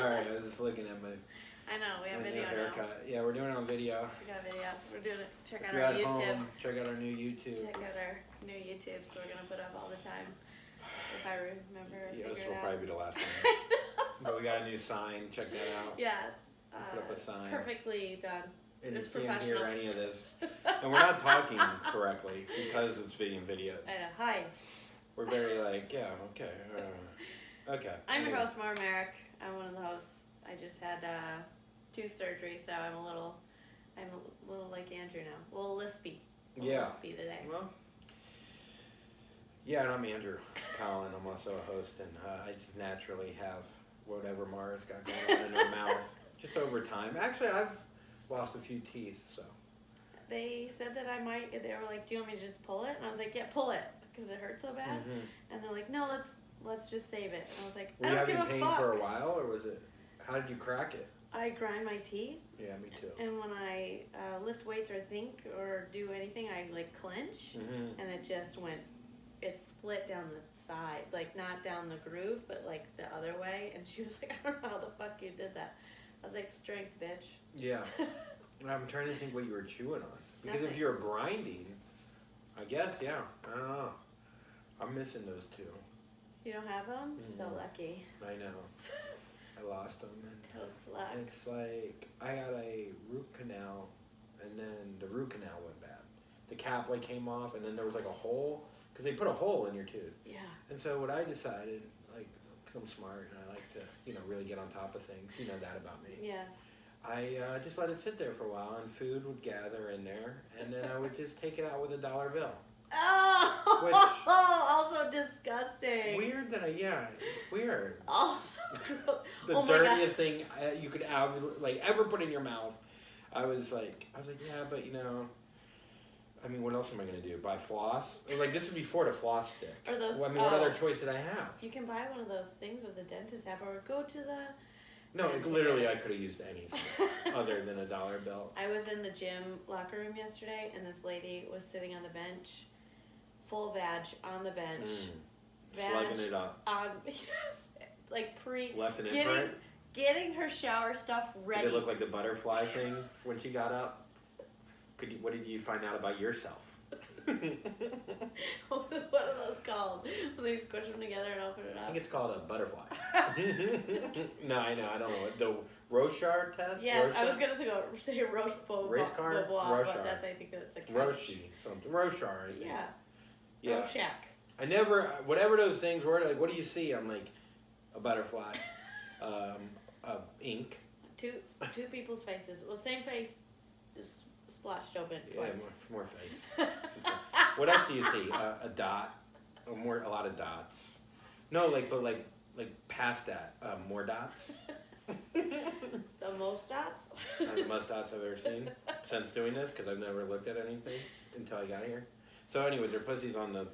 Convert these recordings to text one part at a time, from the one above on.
Sorry, I was just looking at my I know, we have new video haircut. now. Yeah, we're doing it on video. We got video. We're doing it. Check If out you're our at YouTube. home, check out our new YouTube. Check out our new YouTube, so we're gonna put up all the time. If I remember, Yeah, figure this it will out. probably be the last time. But we got a new sign. Check that out. Yes. Put up a sign. Perfectly done. And It's you can't hear professional. any of this. And we're not talking correctly because it's being videoed. I know. Hi. We're very like, yeah, okay. Okay. I'm your Anyway. host, Mara Merrick. I'm one of the hosts. I just had 2 surgeries, so I'm a little like Andrew now. A little lispy. Lispy today. Well, yeah, and I'm Andrew Collin. I'm also a host, and I just naturally have whatever Mara's got going on in her mouth just over time. Actually, I've lost a few teeth, so. They said that I might. They were like, "Do you want me to just pull it?" And I was like, "Yeah, pull it," because it hurts so bad. Mm-hmm. And they're like, "No, let's just save it." And I was like, Were "I you don't give having a pain fuck." for a while, or was it? How did you crack it? I grind my teeth, Yeah, me too. and when I lift weights or think or do anything, I like clench, Mm-hmm. and it just went. It split down the side, like not down the groove, but like the other way. And she was like, "I don't know how the fuck you did that." I was like, "Strength, bitch." Yeah. I'm trying to think what you were chewing on. Because if Nothing. you're grinding, I guess, yeah. I don't know. I'm missing those two. You don't have them? So Mhm. lucky. I know. I lost them. Totes And luck. it's like, I had a root canal, and then the root canal went bad. The cap like came off, and then there was like a hole, because they put a hole in your tooth. Yeah. And so what I decided, like, because I'm smart and I like to, really get on top of things. You know that about me. Yeah. I just let it sit there for a while, and food would gather in there, and then I would just take it out with a $1 bill. Oh, also disgusting. Weird that it's weird. Also, The oh my God. dirtiest thing you could ever put in your mouth. I was like, yeah, but I mean, what else am I gonna do? Buy floss? Like, this was before the floss stick. Or those. Well, I mean, what other choice did I have? You can buy one of those things that the dentist have, or go to the. No, Dentist. literally, I could have used anything other than a $1 bill. I was in the gym locker room yesterday, and this lady was sitting on the bench, full vag on the bench, Slugging it up. yes, like Left an getting imprint. getting her shower stuff ready. Did it look like the butterfly thing when she got up? What did you find out about yourself? What are those called? When they squish them together and open it I up? think it's called a butterfly. No, I know. I don't know. The Rorschach test? Yes, I was Rorschach? going to say Roche Race car? Beauvoir, Rorschach. but that's, I think it's a couch. Roshi. Something. Rorschach, I think. Yeah. Yeah. Rorschach. I never, whatever those things were, like, what do you see? I'm like, a butterfly, ink. Two people's faces. Well, same face, just splotched open Yeah, twice. more face. What else do you see? A dot, a lot of dots. No, but past that, more dots. The most dots? The most dots I've ever seen since doing this, because I've never looked at anything until I got here. So, anyways, their pussies on the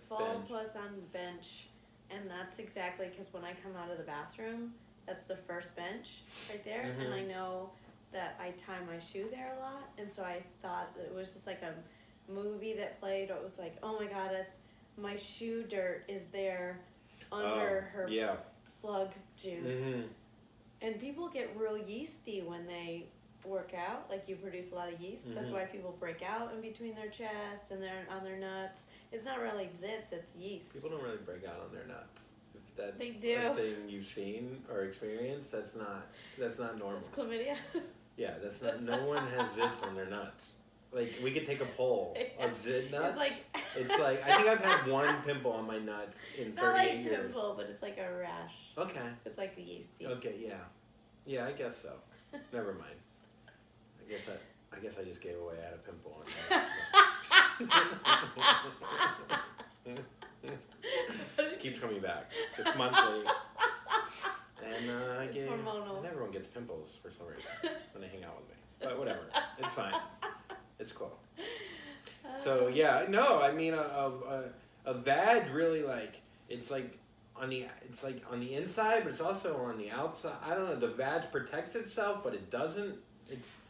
Full bench. puss on the bench, and that's exactly because when I come out of the bathroom, that's the first bench right there, Mhm. and I know that I tie my shoe there a lot, and so I thought it was just like a movie that played. It was like, oh my God, it's my shoe dirt is there under her Yeah. slug juice, Mhm. and people get real yeasty when they work out. Like, you produce a lot of yeast. That's Mhm. why people break out in between their chest and on their nuts. It's not really zits, it's yeast. People don't really break out on their nuts. If that's They do. a thing you've seen or experienced, that's not normal. It's chlamydia. Yeah, that's not. No one has zits on their nuts. Like, we could take a poll. Yeah. A zit nuts. It's like I think I've had one pimple on my nuts in 38 not like years. pimple, but it's like a rash. Okay. It's like the yeasty. Okay. Yeah. Yeah, I guess so. Never mind. I guess I just gave away I had a pimple on it. Keeps coming back. Just monthly. And It's hormonal. and everyone gets pimples for some reason when they hang out with me. But whatever. It's fine. It's cool. So yeah, no, I mean a vag really, like, it's like on the inside, but it's also on the outside. I don't know. The vag protects itself, but it doesn't.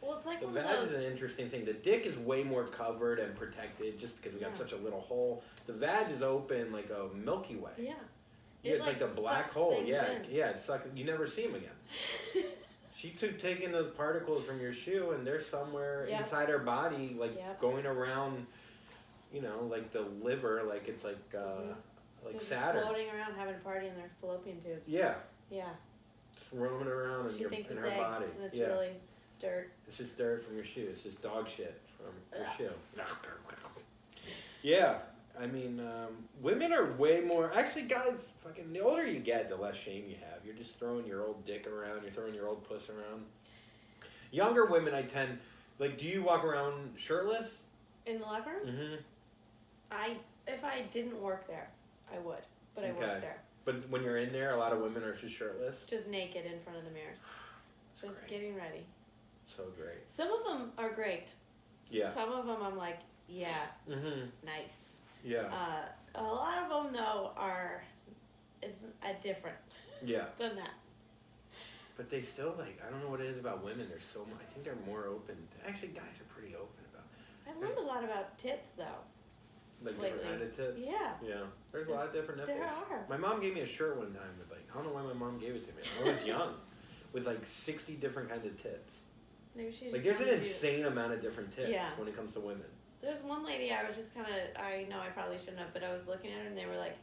Well, it's like The one of vag those. is an interesting thing. The dick is way more covered and protected just because we got Yeah. such a little hole. The vag is open like a Milky Way. Yeah. Yeah, it's like a black sucks hole. things Yeah, in. yeah, it's like you never see them again. She took taking those particles from your shoe, and they're somewhere Yep. inside her body, like Yep. going around. You know, like the liver, like it's like like They're just Saturn. floating around having a party in their fallopian tubes. Yeah, Yeah. just roaming around She thinks in it's her eggs, body. and it's Yeah, really dirt. it's just dirt from your shoe. It's just dog shit from your Ugh. shoe. Yeah, I mean, women are way more. Actually, guys, fucking the older you get, the less shame you have. You're just throwing your old dick around. You're throwing your old puss around. Younger women, I tend like. Do you walk around shirtless? In the locker room? Mm-hmm. If I didn't work there, I would. But I Okay. work there. But when you're in there, a lot of women are just shirtless. Just naked in front of the mirrors. Just great. getting ready. So great. Some of them are great. Yeah. Some of them I'm like, yeah, Mm-hmm. nice. Yeah. A lot of them though is different Yeah. than that. But they still like, I don't know what it is about women. They're so much, I think they're more open. Actually, guys are pretty open about I've learned a lot about tits though. like Lately. different kind of tits. Yeah. Yeah. There's a lot of different nipples. There are. My mom gave me a shirt one time with like, I don't know why my mom gave it to me. I was young. With like 60 different kinds of tits. Maybe she just Like there's an wanted you- insane amount of different tits Yeah. when it comes to women. There's one lady I was just kind of, I know I probably shouldn't have, but I was looking at her and they were like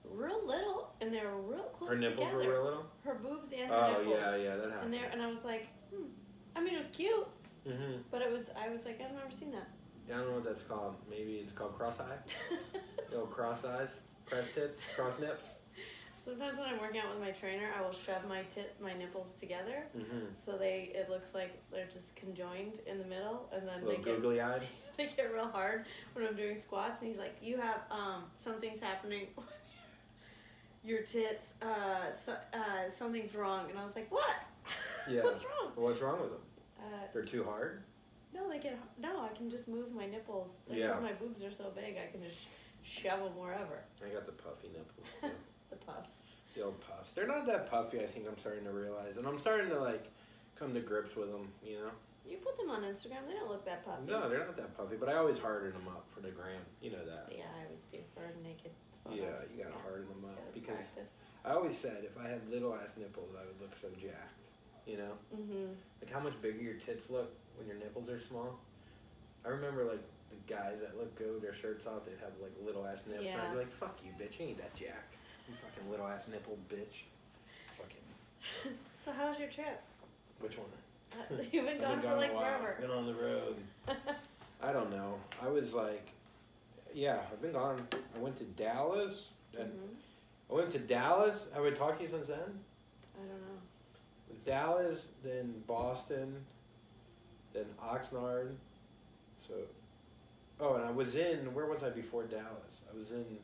real little and they were real close Her nipples together. were real little? Her boobs and her Oh, nipples. yeah, that happens. And I was like, I mean, it was cute, Mm-hmm. but I was like, I've never seen that. Yeah, I don't know what that's called. Maybe it's called cross-eye? Little cross eyes? Cross tits? Cross nips? Sometimes when I'm working out with my trainer, I will shove my nipples together, Mm-hmm. so it looks like they're just conjoined in the middle, and then A little googly-eyed? they get real hard when I'm doing squats. And he's like, "You have something's happening with your tits. Something's wrong." And I was like, "What? Yeah. What's wrong?" Well, what's wrong with them? Uh, They're too hard? no, I can just move my nipples. Because Yeah. my boobs are so big, I can just shove them wherever. I got the puffy nipples. Too. The puffs. The old puffs. They're not that puffy, I think I'm starting to realize. And I'm starting to, like, come to grips with them, you know? You put them on Instagram, they don't look that puffy. No, they're not that puffy, but I always harden them up for the gram. You know that. Yeah, I always do for naked photos. Yeah, you gotta harden them up. Gotta Because practice. I always said if I had little ass nipples, I would look so jacked. You know? Mm-hmm. Like how much bigger your tits look when your nipples are small. I remember, like, the guys that look good with their shirts off, they'd have, like, little ass nips. And I'd be Yeah. like, fuck you, bitch. You ain't that jacked. You fucking little ass nipple bitch. Fucking. So how was your trip? Which one? You've been gone for like a while. forever. Been on the road. I don't know. I was like, yeah, I've been gone. I went to Dallas. And I went to Dallas. Have I talked to you since then? I don't know. Dallas, then Boston, then Oxnard. So, oh, and I was in, where was I before Dallas? I was in,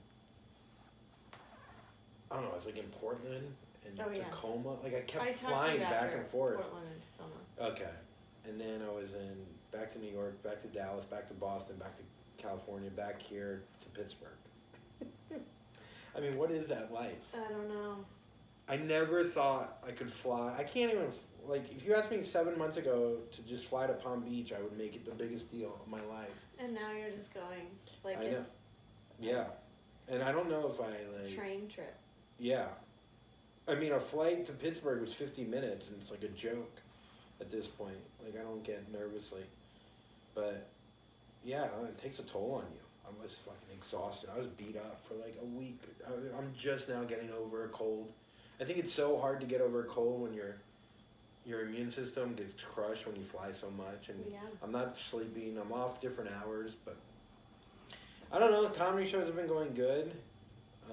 I don't know, I was like in Portland and Oh, yeah. Tacoma. Like I kept I talked to flying you back after and forth. Portland and Tacoma. Okay. And then I was in, back to New York, back to Dallas, back to Boston, back to California, back here to Pittsburgh. I mean, what is that life? I don't know. I never thought I could fly. I can't even, like, if you asked me 7 months ago to just fly to Palm Beach, I would make it the biggest deal of my life. And now you're just going like I know. it's Yeah. And I don't know if I, like, train trip. yeah. I mean, a flight to Pittsburgh was 50 minutes, and it's like a joke at this point. Like, I don't get nervous, like, but, yeah, it takes a toll on you. I was fucking exhausted. I was beat up for like a week. I'm just now getting over a cold. I think it's so hard to get over a cold when your immune system gets crushed when you fly so much. And Yeah. I'm not sleeping. I'm off different hours, but I don't know. Comedy shows have been going good.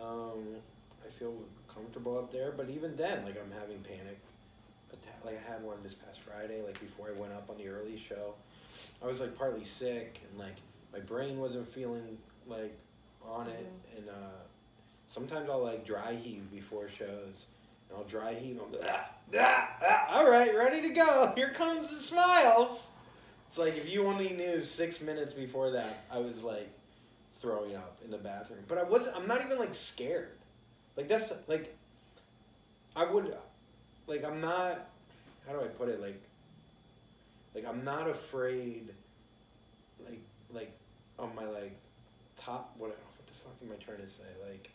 I feel comfortable up there, but even then, like, I'm having panic attack. Like, I had one this past Friday, like before I went up on the early show. I was like partly sick, and like my brain wasn't feeling like on it, and sometimes I'll like dry heave before shows, and I'll dry heave. I'll go, all right, ready to go. Here comes the smiles. It's like if you only knew 6 minutes before that, I was like throwing up in the bathroom. But I'm not even like scared. Like that's like, I would, like I'm not, how do I put it, like I'm not afraid, like on my like top, what the fuck am I trying to say, like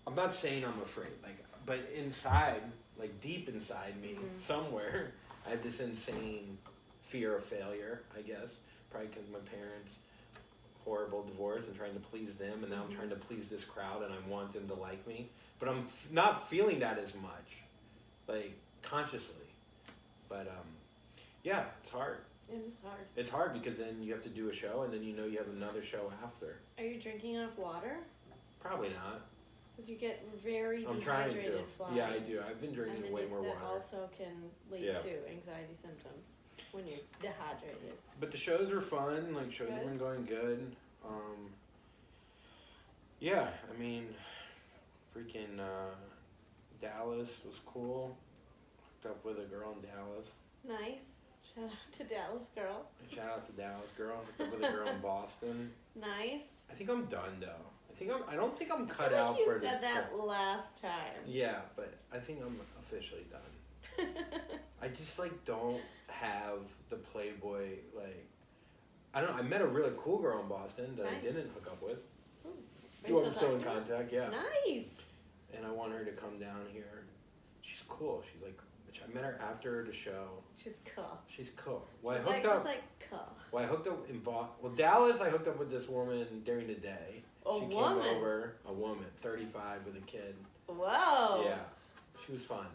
I'm not saying I'm afraid, like, but inside, like deep inside me, somewhere, I have this insane fear of failure, I guess. Probably because my parents, horrible divorce and trying to please them, and now I'm trying to please this crowd and I want them to like me. But I'm not feeling that as much, like, consciously. But, yeah, it's hard. It is hard. It's hard because then you have to do a show and then you know you have another show after. Are you drinking enough water? Probably not. Because you get very I'm trying to. dehydrated flying. Yeah, I do. I've been drinking way more water. That also can lead to anxiety symptoms when you're dehydrated. But the shows are fun. Like, shows have been going good. Yeah, I mean, freaking Dallas was cool. Hooked up with a girl in Dallas. Nice. Shout out to Dallas girl. Shout out to Dallas girl. Hooked up with a girl in Boston. Nice. I think I'm done though. I don't think I'm cut out for this. You said that last time. Yeah, but I think I'm officially done. I just like don't have the Playboy like. I don't know. I met a really cool girl in Boston that I didn't hook up with. I'm still in contact. Yeah. Nice. And I want her to come down here. She's cool. She's like. I met her after the show. She's cool. She's cool. Well, I hooked up in Boston. Well, Dallas, I hooked up with this woman during the day. She came over, a woman, 35 with a kid. Whoa. Yeah, she was fun.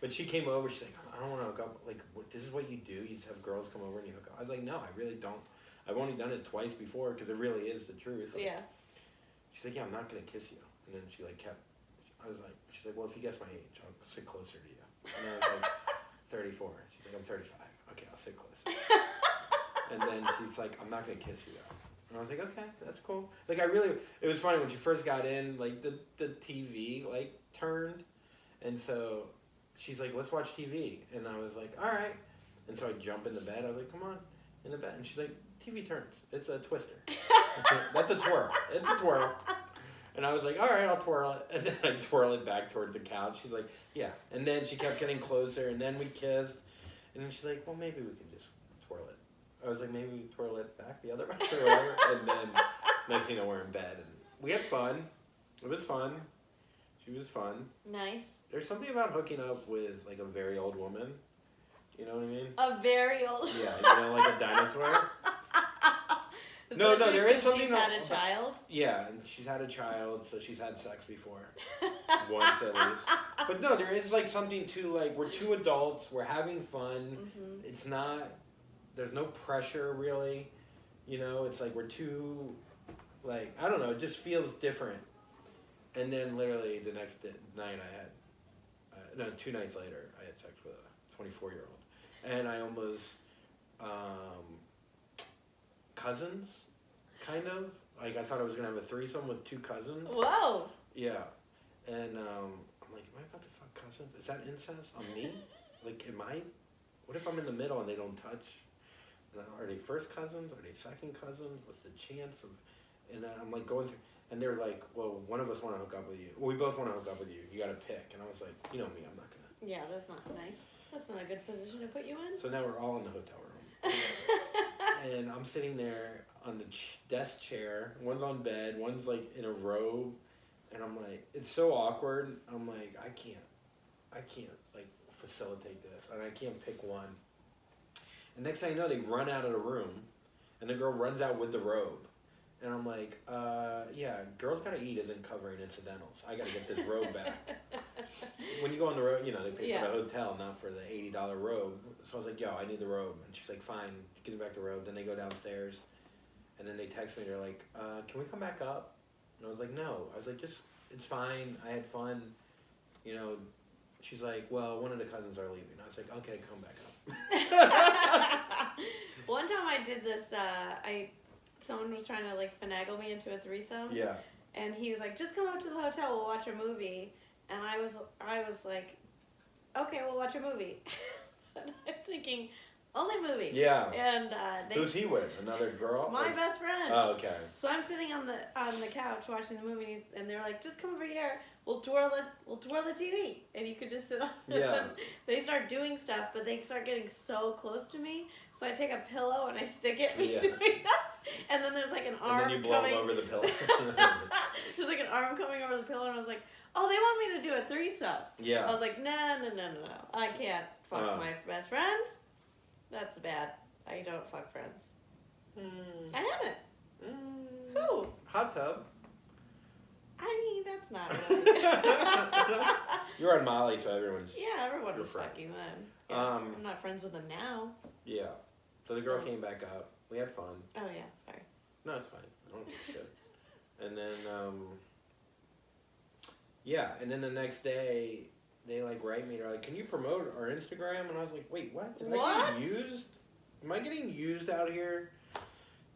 But she came over, she's like, I don't want to hook up. Like, this is what you do? You just have girls come over and you hook up? I was like, no, I really don't. I've only done it twice before because it really is the truth. Like, yeah. She's like, yeah, I'm not going to kiss you. And then she like kept, she's like, well, if you guess my age, I'll sit closer to you. And I was like, 34. She's like, I'm 35. Okay, I'll sit closer. And then she's like, I'm not going to kiss you though. And I was like, okay, that's cool. Like, it was funny when she first got in, like, the TV, like, turned. And so she's like, let's watch TV. And I was like, all right. And so I jump in the bed. I was like, come on, in the bed. And she's like, TV turns. It's a twister. That's a twirl. It's a twirl. And I was like, all right, I'll twirl it. And then I twirl it back towards the couch. She's like, yeah. And then she kept getting closer, and then we kissed. And then she's like, well, maybe we can just twirl it. I was like, maybe we twirl it back the other way or whatever. And then next thing you know, we're in bed. And we had fun. It was fun. She was fun. Nice. There's something about hooking up with, like, a very old woman. You know what I mean? A very old Yeah, you know, like a dinosaur. No, there is something. She's had a child? Yeah, and she's had a child, so she's had sex before. Once at least. But no, there is like something to like, we're two adults, we're having fun. Mm-hmm. It's not, there's no pressure really. You know, it's like we're two, like, I don't know, it just feels different. And then literally the next night I had, 2 nights later, I had sex with a 24-year-old. And I almost, cousins, kind of. Like, I thought I was going to have a threesome with 2 cousins. Whoa! Yeah. And I'm like, am I about to fuck cousins? Is that incest on me? Like, what if I'm in the middle and they don't touch? Are they first cousins? Are they second cousins? What's the chance of... And then I'm like going through... And they're like, well, one of us want to hook up with you. Well, we both want to hook up with you. You got to pick. And I was like, you know me, I'm not going to. Yeah, that's not nice. That's not a good position to put you in. So now we're all in the hotel room. And I'm sitting there on the desk chair. One's on bed. One's like in a robe. And I'm like, it's so awkward. I'm like, I can't like facilitate this. And I can't pick one. And next thing I know, they run out of the room. And the girl runs out with the robe. And I'm like, yeah, girls gotta eat isn't covering incidentals. I gotta get this robe back. When you go on the road, you know, they pay for the hotel, not for the $80 robe. So I was like, yo, I need the robe. And she's like, fine, give me back the robe. Then they go downstairs. And then they text me, they're like, can we come back up? And I was like, no. I was like, just, it's fine. I had fun. You know, she's like, well, one of the cousins are leaving. I was like, okay, come back up. One time I did this, someone was trying to like finagle me into a threesome. Yeah. And he was like, just come up to the hotel, we'll watch a movie. And I was like, okay, we'll watch a movie. And I'm thinking, only movie. Yeah. And who's he with? Another girl? My best friend. Oh, okay. So I'm sitting on the couch watching the movie, and they're like, just come over here. We'll twirl the TV, and you could just sit on it. Yeah. And they start doing stuff, but they start getting so close to me. So I take a pillow and I stick it between us, and then there's like an arm and then you blow coming over the pillow. There's like an arm coming over the pillow, and I was like, oh, they want me to do a threesome. Yeah. I was like, no. I can't fuck my best friend. That's bad. I don't fuck friends. I haven't. Who? Hot tub. I mean, that's not really. You're on Molly, so everyone's. Yeah, everyone was friend. fucking then. Yeah, I'm not friends with them now. Yeah. So the girl came back up. We had fun. Oh yeah, sorry. No, it's fine. I don't give a shit. And then, yeah, and then the next day, they like write me. They're like, "Can you promote our Instagram?" And I was like, "Wait, what? Did I get used? Am I getting used out here?"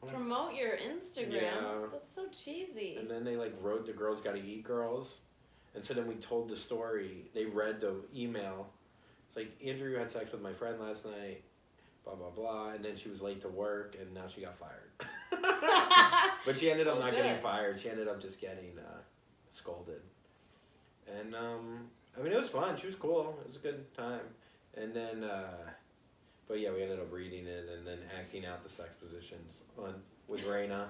Promote your Instagram? Yeah. That's so cheesy. And then they like wrote the Girls Gotta Eat Girls. And so then we told the story. They read the email. It's like, Andrew had sex with my friend last night, blah, blah, blah. And then she was late to work, and now she got fired. But she ended up not getting fired. She ended up just getting scolded. And, I mean, it was fun. She was cool. It was a good time. And then, but yeah, we ended up reading it and then acting out the sex positions with Raina.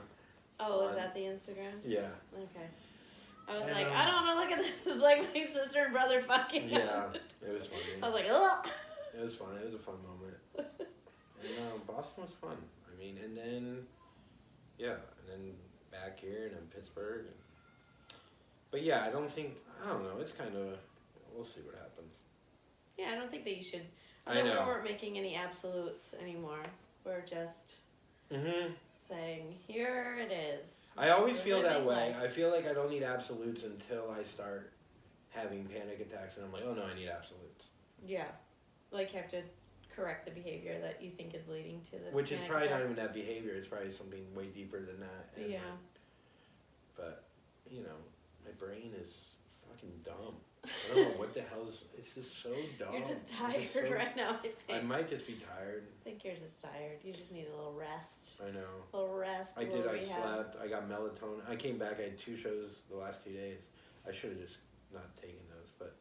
Oh, is that the Instagram? Yeah. Okay. I was like, I don't want to look at this. It's like my sister and brother fucking. Yeah, it was funny. I was like, ugh. It was fun. It was a fun moment. And Boston was fun. I mean, and then, yeah, and then back here and then Pittsburgh. But yeah, I don't know. It's kind of, we'll see what happens. Yeah, I don't think that you should. I know. We weren't making any absolutes anymore. We're just saying, here it is. I always feel that way. I feel like I don't need absolutes until I start having panic attacks, and I'm like, oh no, I need absolutes. Yeah. Like you have to correct the behavior that you think is leading to the Which is panic probably attacks. not even that behavior. It's probably something way deeper than that. And, yeah. But, you know, my brain is fucking dumb. I don't know what the hell is. It's just so dumb. You're just tired right now, I think. I might just be tired. I think you're just tired. You just need a little rest. I know. A little rest. I did. I slept. I got melatonin. I came back. I had 2 shows the last 2 days. I should have just not taken those, but.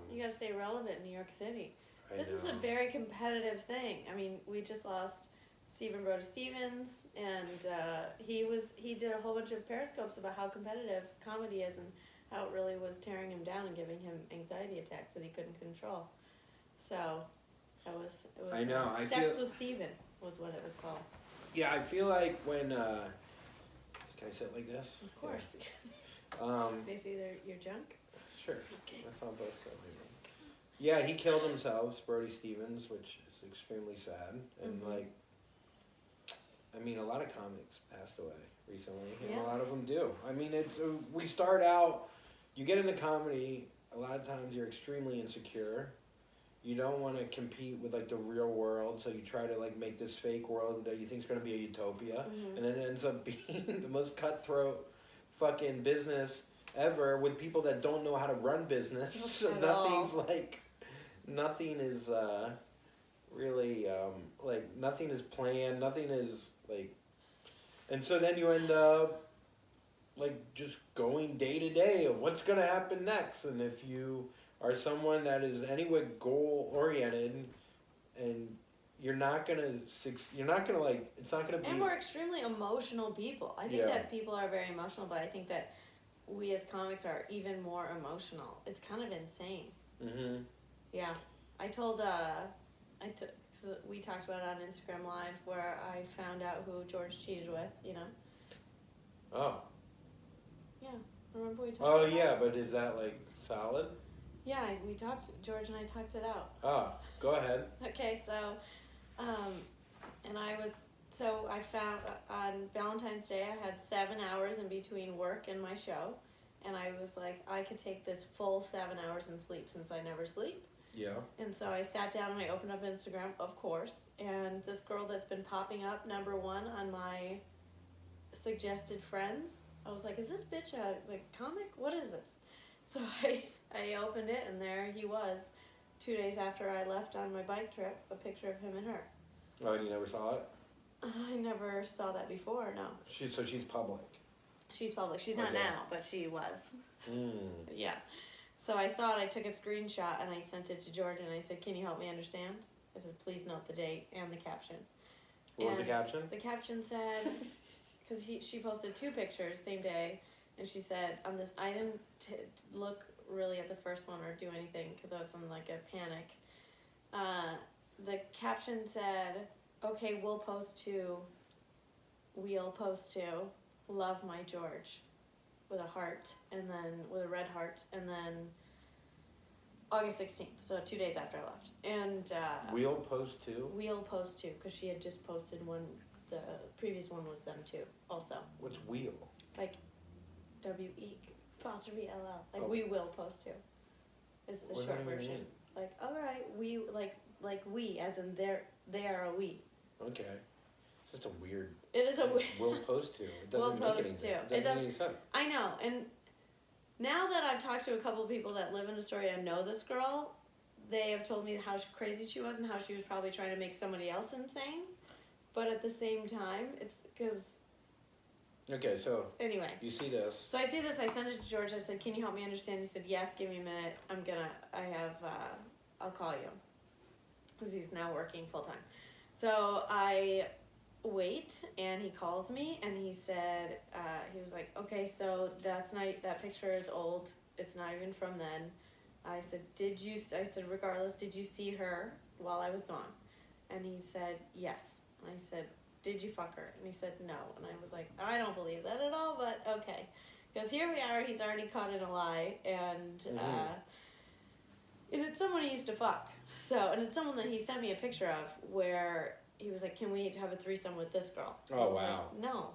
You got to stay relevant in New York City. This know. is a very competitive thing. I mean, we just lost Stephen Brody Stevens, and he did a whole bunch of periscopes about how competitive comedy is and how it really was tearing him down and giving him anxiety attacks that he couldn't control. So, it was. I know. Sex with Steven was what it was called. Yeah, I feel like when. Can I sit like this? Of course. Yeah. They see your junk. Sure. Okay. That's on both sides. Yeah, he killed himself, Brody Stevens, which is extremely sad. And like, I mean, a lot of comics passed away recently, and a lot of them do. I mean, it's we start out. You get into comedy, a lot of times you're extremely insecure. You don't want to compete with like the real world, so you try to like make this fake world that you think is going to be a utopia, and then it ends up being the most cutthroat fucking business ever with people that don't know how to run business. So nothing is really like nothing is planned, nothing is like, and so then you end up like just going day to day of what's going to happen next. And if you are someone that is anyway goal oriented, and you're not gonna like, it's not gonna be. And we're extremely emotional people. I think that people are very emotional, but I think that we as comics are even more emotional. It's kind of insane. Yeah, I told we talked about it on Instagram Live where I found out who George cheated with. You know. Oh. Yeah, remember we talked. Oh about yeah, but is that like solid? Yeah, we talked. George and I talked it out. Oh, go ahead. Okay, so, and I found on Valentine's Day I had 7 hours in between work and my show, and I was like, I could take this full 7 hours and sleep since I never sleep. Yeah. And so I sat down and I opened up Instagram, of course, and this girl that's been popping up #1 on my suggested friends, I was like, is this bitch a comic? What is this? So I opened it, and there he was, 2 days after I left on my bike trip, a picture of him and her. Oh, and you never saw it? I never saw that before, no. So she's public? She's public. She's not now, but she was. Yeah. So I saw it, I took a screenshot, and I sent it to George, and I said, can you help me understand? I said, please note the date and the caption. What was the caption? The caption said, because she posted 2 pictures same day, And she said, I didn't look really at the first one or do anything because I was in like a panic. The caption said, okay, we'll post to, love my George, with a heart, and then with a red heart, and then August 16th, so 2 days after I left. And We'll post to? We'll post to, because she had just posted one, the previous one was them too, also. What's wheel? Like WE''LL. Like, oh. we will post to. It's the What short version. Mean? Like, alright, we, like we, as in they are a we. Okay. It's just a weird. It is a weird. We'll post to. It doesn't We'll make post anything. to. It doesn't make any sense. I know, and now that I've talked to a couple of people that live in Astoria and know this girl, they have told me how crazy she was and how she was probably trying to make somebody else insane. But at the same time, it's because... Okay, so... Anyway. You see this. So I see this, I sent it to George, I said, can you help me understand? He said, yes, give me a minute, I'll call you. Because he's now working full time. So I wait, and he calls me, and he said, he was like, okay, so that picture is old, it's not even from then. I said, regardless, did you see her while I was gone? And he said, yes. And I said, did you fuck her? And he said, no. And I was like, I don't believe that at all, but okay. Because here we are, he's already caught in a lie, and it's someone he used to fuck. So, and it's someone that he sent me a picture of where he was like, can we have a threesome with this girl? Oh, wow. Like, no.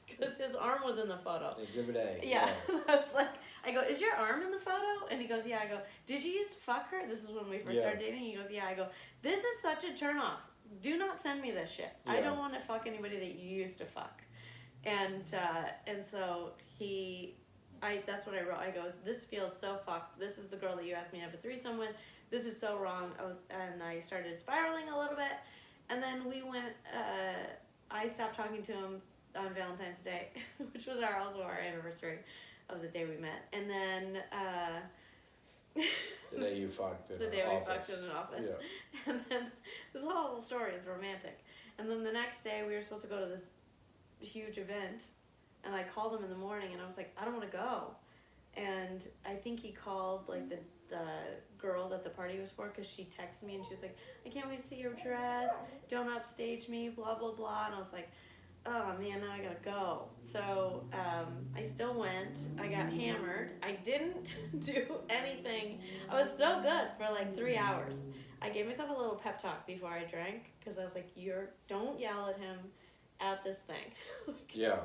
Because his arm was in the photo. Exhibit A. Yeah. I was like, I go, is your arm in the photo? And he goes, yeah. I go, did you used to fuck her? This is when we first started dating. He goes, yeah. I go, this is such a turnoff. Do not send me this shit. Yeah. I don't want to fuck anybody that you used to fuck. And so that's what I wrote. I go, this feels so fucked. This is the girl that you asked me to have a threesome with. This is so wrong. I started spiraling a little bit. And then we went, I stopped talking to him on Valentine's Day, which was also our anniversary of the day we met. And then, the day you fucked in the day an we fucked in an office. Yeah. And then, this whole story is romantic. And then the next day we were supposed to go to this huge event, and I called him in the morning, and I was like, I don't want to go. And I think he called, like, the girl that the party was for, because she texted me, and she was like, I can't wait to see your dress, don't upstage me, blah, blah, blah. And I was like, oh, man, now I gotta go. So, I still went. I got hammered. I didn't do anything. I was so good for, like, 3 hours. I gave myself a little pep talk before I drank, because I was like, don't yell at him at this thing. Yeah.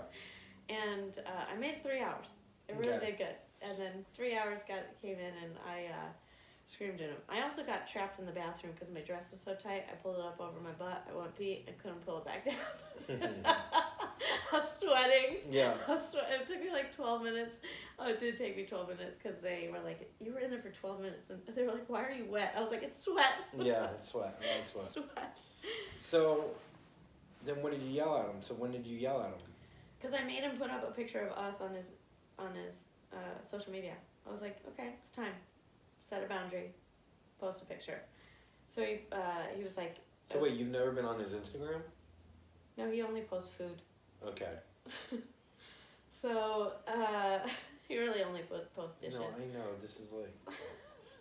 And I made it 3 hours. It really did good. And then 3 hours came in, and I screamed at him. I also got trapped in the bathroom because my dress was so tight. I pulled it up over my butt. I went pee and couldn't pull it back down. I was sweating. Yeah. It took me like 12 minutes. Oh, it did take me 12 minutes because they were like, you were in there for 12 minutes. And they were like, why are you wet? I was like, it's sweat. Yeah, it's sweat. I like sweat. Sweat. So, then what did you yell at him? So when did you yell at him? Because I made him put up a picture of us on his social media. I was like, okay, it's time. Set a boundary. Post a picture. So he was like... So wait, you've never been on his Instagram? No, he only posts food. Okay. So, he really only posts dishes. No, I know. This is like...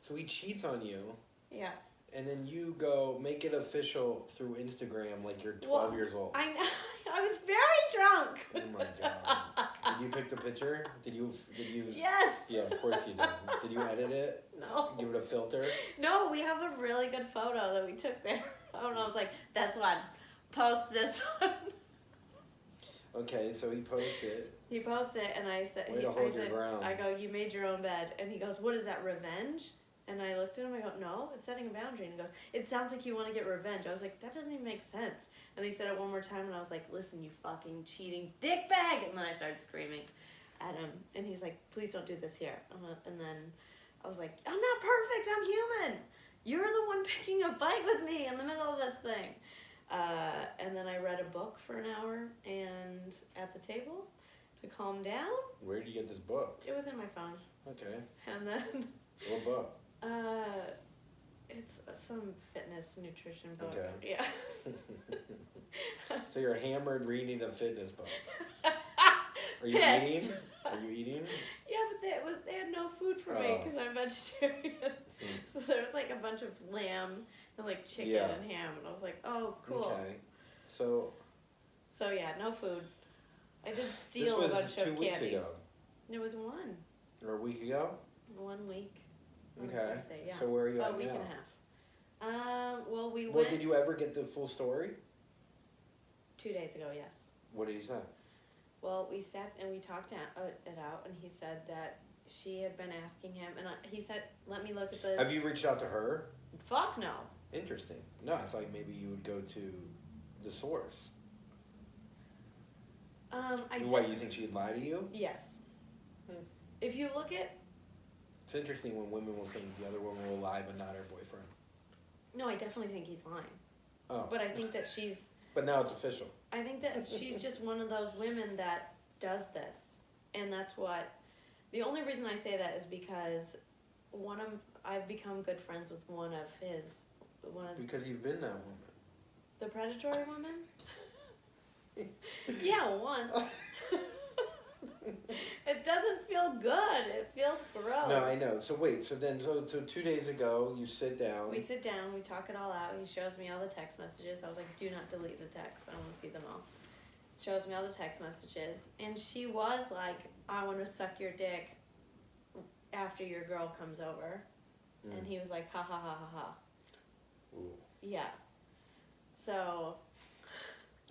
So he cheats on you. Yeah. And then you go make it official through Instagram like you're 12 years old. I know. I was very drunk. Oh my god. Did you pick the picture? Did you? Yes. Yeah, of course you did. Did you edit it? No. Give it a filter? No, we have a really good photo that we took there. And I was like, that's one. Post this one. Okay, so he posted. He posted, and I said, Way to hold your ground. I go, you made your own bed. And he goes, what is that, revenge? And I looked at him, I go, no, it's setting a boundary. And he goes, it sounds like you want to get revenge. I was like, that doesn't even make sense. And he said it one more time, and I was like, listen, you fucking cheating dickbag. And then I started screaming at him. And he's like, please don't do this here. And then I was like, I'm not perfect, I'm human. You're the one picking a fight with me in the middle of this thing. And then I read a book for an hour and at the table to calm down. Where did you get this book? It was in my phone. Okay. And then... What book? It's some fitness nutrition book. Okay. Yeah. So you're hammered reading a fitness book. Are you Pissed. reading? Are you eating? Yeah, but they had no food for me because I'm vegetarian. So there was like a bunch of lamb and like chicken and ham, and I was like, oh, cool. Okay. So yeah, no food. I did steal a bunch of candies. 2 weeks ago. It was one. Or a week ago? 1 week. Okay. Thursday, yeah. So where are you at now? A week and a half. Well, we went. Well, did you ever get the full story? 2 days ago, yes. What did he say? Well, we sat and we talked it out, and he said that she had been asking him, and he said, let me look at the... Have you reached out to her? Fuck no. Interesting. No, I thought maybe you would go to the source. Why, you think she'd lie to you? Yes. If you look at... It's interesting when women will think the other woman will lie, but not her boyfriend. No, I definitely think he's lying. Oh. But I think that she's... But now it's official. I think that she's just one of those women that does this. And that's what... The only reason I say that is because I've become good friends with one of his... Because you've been that woman. The predatory woman? Yeah, once. It doesn't feel good. It feels gross. No, I know. So wait, so 2 days ago, you sit down. We sit down, we talk it all out. He shows me all the text messages. I was like, do not delete the text. I don't want to see them all. Shows me all the text messages. And she was like, I want to suck your dick after your girl comes over. And he was like, ha ha ha ha ha. Ooh. Yeah. So.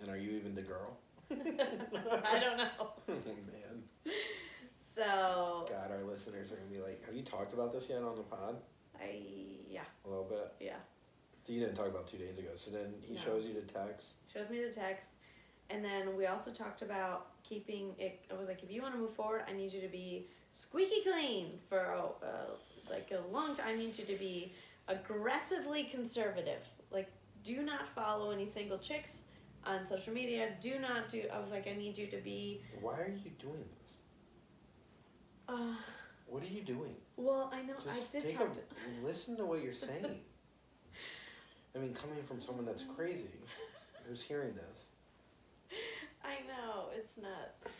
And are you even the girl? I don't know. Oh, man. So. God, our listeners are going to be like, have you talked about this yet on the pod? Yeah. A little bit? Yeah. You didn't talk about 2 days ago. So then he shows you the text. Shows me the text. And then we also talked about keeping it. I was like, if you want to move forward, I need you to be squeaky clean for like a long time. I need you to be aggressively conservative. Like, do not follow any single chicks on social media. Do not do. I was like, I need you to be. Why are you doing this? What are you doing? Well, I know Just I did talk to. Listen to what you're saying. I mean, coming from someone that's crazy, who's hearing this. I know, it's nuts.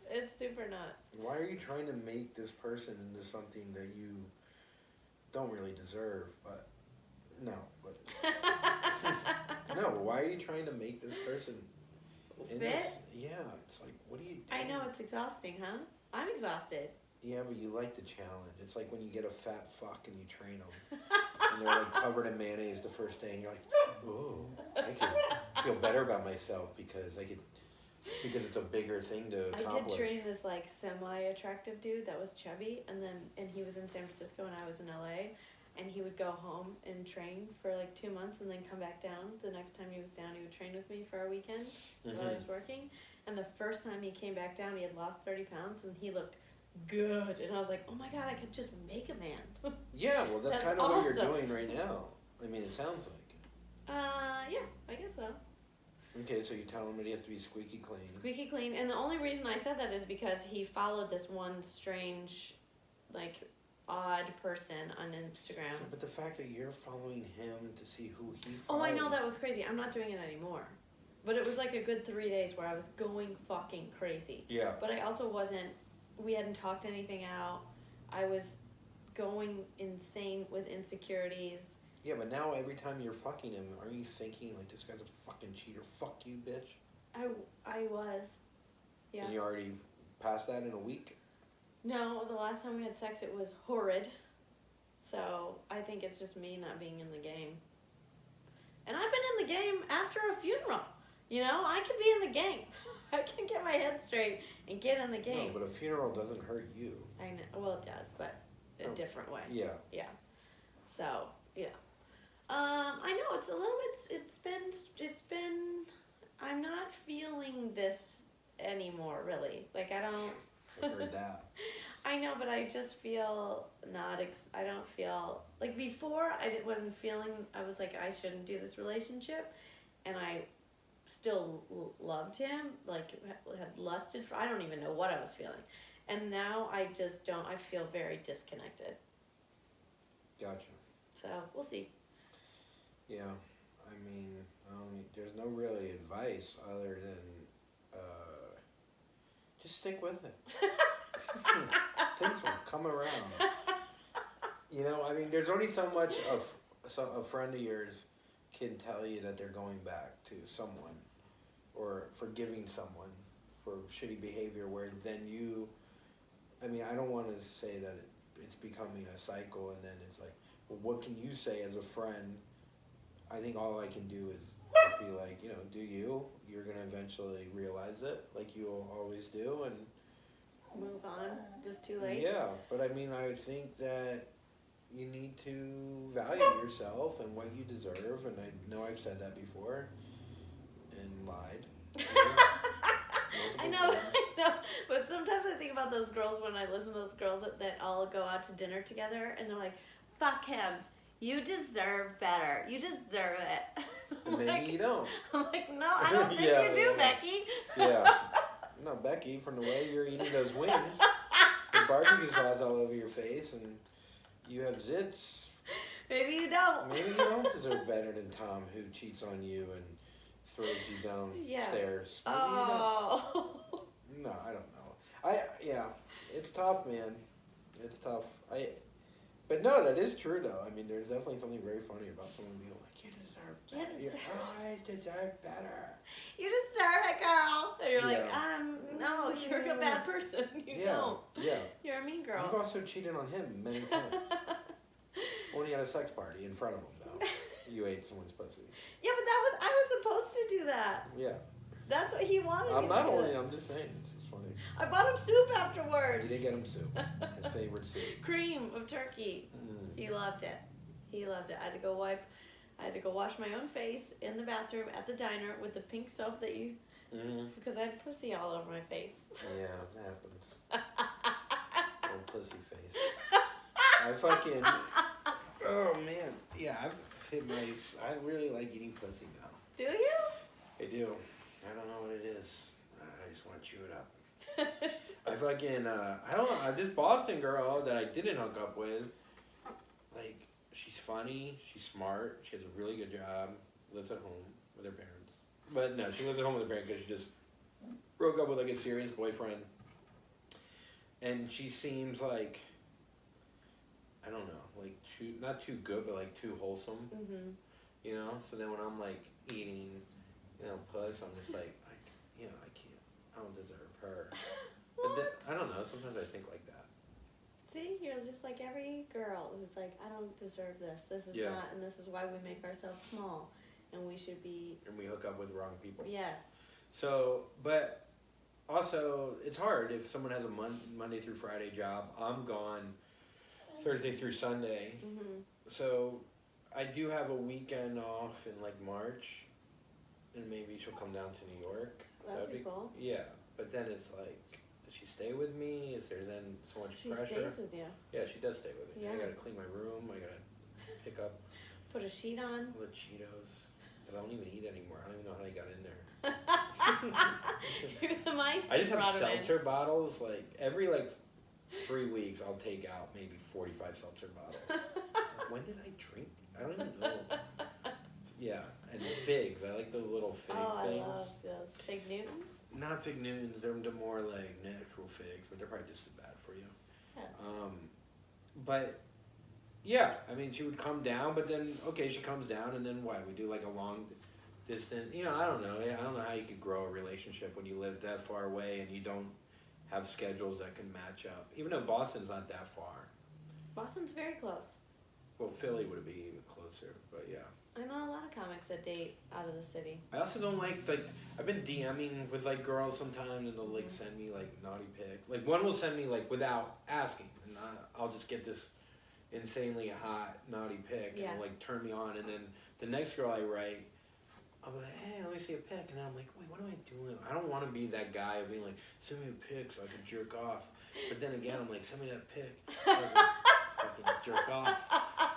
It's super nuts. Why are you trying to make this person into something that you don't really deserve? But no, but no. Why are you trying to make this person fit? Yeah, it's like, what are you doing? I know, it's exhausting, huh? I'm exhausted. Yeah, but you like the challenge. It's like when you get a fat fuck and you train them, and they're like covered in mayonnaise the first day, and you're like, oh, I can feel better about myself because it's a bigger thing to accomplish. I did train this like semi-attractive dude that was chubby, and he was in San Francisco and I was in LA, and he would go home and train for like 2 months and then come back down. The next time he was down, he would train with me for a weekend while I was working. And the first time he came back down, he had lost 30 pounds and he looked good. And I was like, oh my God, I could just make a man. Yeah, well, that's kind of awesome. what you're doing right now. I mean, it sounds like. Yeah, I guess so. Okay, so you tell him that he has to be squeaky clean. Squeaky clean. And the only reason I said that is because he followed this one strange, like, odd person on Instagram. Yeah, but the fact that you're following him to see who he follows. Oh, I know, that was crazy. I'm not doing it anymore. But it was like a good 3 days where I was going fucking crazy. Yeah. But I also wasn't, we hadn't talked anything out. I was going insane with insecurities. Yeah, but now every time you're fucking him, aren't you thinking, like, this guy's a fucking cheater? Fuck you, bitch. I was. Yeah. And you already passed that in a week? No, the last time we had sex, it was horrid. So I think it's just me not being in the game. And I've been in the game after a funeral. You know, I can be in the game. I can get my head straight and get in the game. No, but a funeral doesn't hurt you. I know. Well, it does, but a different way. Yeah. Yeah. So, yeah. I know it's a little bit, it's been, I'm not feeling this anymore, really. Like, I don't. I've heard that. I know, but I just feel I don't feel, like before I wasn't feeling, I was like, I shouldn't do this relationship. And I still loved him, like had lusted for, I don't even know what I was feeling. And now I just don't, I feel very disconnected. Gotcha. So, we'll see. Yeah, I mean, there's no really advice other than just stick with it. Things will come around. You know, I mean, there's only so much a friend of yours can tell you that they're going back to someone or forgiving someone for shitty behavior where then you, I mean, I don't want to say that it's becoming a cycle and then it's like, well, what can you say as a friend? I think all I can do is be like, you know, do you? You're going to eventually realize it like you always do and move on. Just too late. Yeah, but I mean, I think that you need to value yourself and what you deserve, and I know I've said that before and lied. I know, but sometimes I think about those girls when I listen to those girls that all go out to dinner together, and they're like, fuck him. You deserve better. You deserve it. Maybe like, you don't. I'm like, no, I don't think you do, Becky. Yeah. No, Becky, from the way you're eating those wings, the barbecue sauce all over your face, and you have zits. Maybe you don't. Maybe you don't deserve better than Tom, who cheats on you and throws you downstairs. Maybe you don't. No, I don't know. Yeah, it's tough, man. It's tough. But no, that is true though. I mean, there's definitely something very funny about someone being like, you deserve better. You always deserve better. You deserve it, girl. And you're like, Yeah. no, you're a bad person. You don't. Yeah. You're a mean girl. You've also cheated on him many times. Only at a sex party in front of him, though. You ate someone's pussy. Yeah, but I was supposed to do that. Yeah. That's what he wanted me to do. I'm just saying, it's just funny. I bought him soup afterwards. He did get him soup. His favorite soup. Cream of turkey. He loved it. He loved it. I had to go wash my own face in the bathroom at the diner with the pink soap that you... Because I had pussy all over my face. Yeah, it happens. Old pussy face. I fucking... Oh, man. Yeah, I've hit my... I really like eating pussy now. Do you? I do. I don't know what it is. I just want to chew it up. I fucking, I don't know, this Boston girl that I didn't hook up with, like, she's funny, she's smart, she has a really good job, lives at home with her parents. But no, she lives at home with her parents because she just broke up with, like, a serious boyfriend. And she seems like, I don't know, like, not too good, but, like, too wholesome. You know? So then when I'm, like, eating, you know, puss, I'm just like, you know, I don't deserve her. But then, I don't know, sometimes I think like that. See, you're just like every girl who's like, I don't deserve this. This is not, and this is why we make ourselves small. And we should be... And we hook up with wrong people. Yes. So, but also, it's hard if someone has a Monday through Friday job. I'm gone Thursday through Sunday. So, I do have a weekend off in like March. And maybe she'll come down to New York. That'd be cool. Yeah, but then it's like, does she stay with me? Is there then so much pressure? She stays with you. Yeah, she does stay with me. Yeah. I gotta clean my room. I gotta pick up. Put a sheet on. The Cheetos. I don't even eat anymore. I don't even know how they got in there. You're the mice. I just have seltzer bottles. Like every 3 weeks, I'll take out maybe 45 seltzer bottles. Like, when did I drink? I don't even know. Yeah, and figs. I like those little fig things. I love those. Fig Newtons? Not fig Newtons. They're more like natural figs, but they're probably just as bad for you. Yeah. But yeah, I mean, she would come down, but then she comes down, and then what? We do like a long distance. You know, I don't know. I don't know how you could grow a relationship when you live that far away and you don't have schedules that can match up. Even though Boston's not that far. Boston's very close. Well, Philly would be even closer, but yeah. I know a lot of comics that date out of the city. I also don't like I've been DMing with girls sometimes, and they'll send me naughty pics. Like one will send me without asking, and I'll just get this insanely hot naughty pic, and it'll turn me on. And then the next girl I write, I'll be like, hey, let me see a pic, and I'm like, wait, what am I doing? I don't want to be that guy of being like, send me a pic so I can jerk off. But then again, I'm like, send me that pic. So I can fucking jerk off.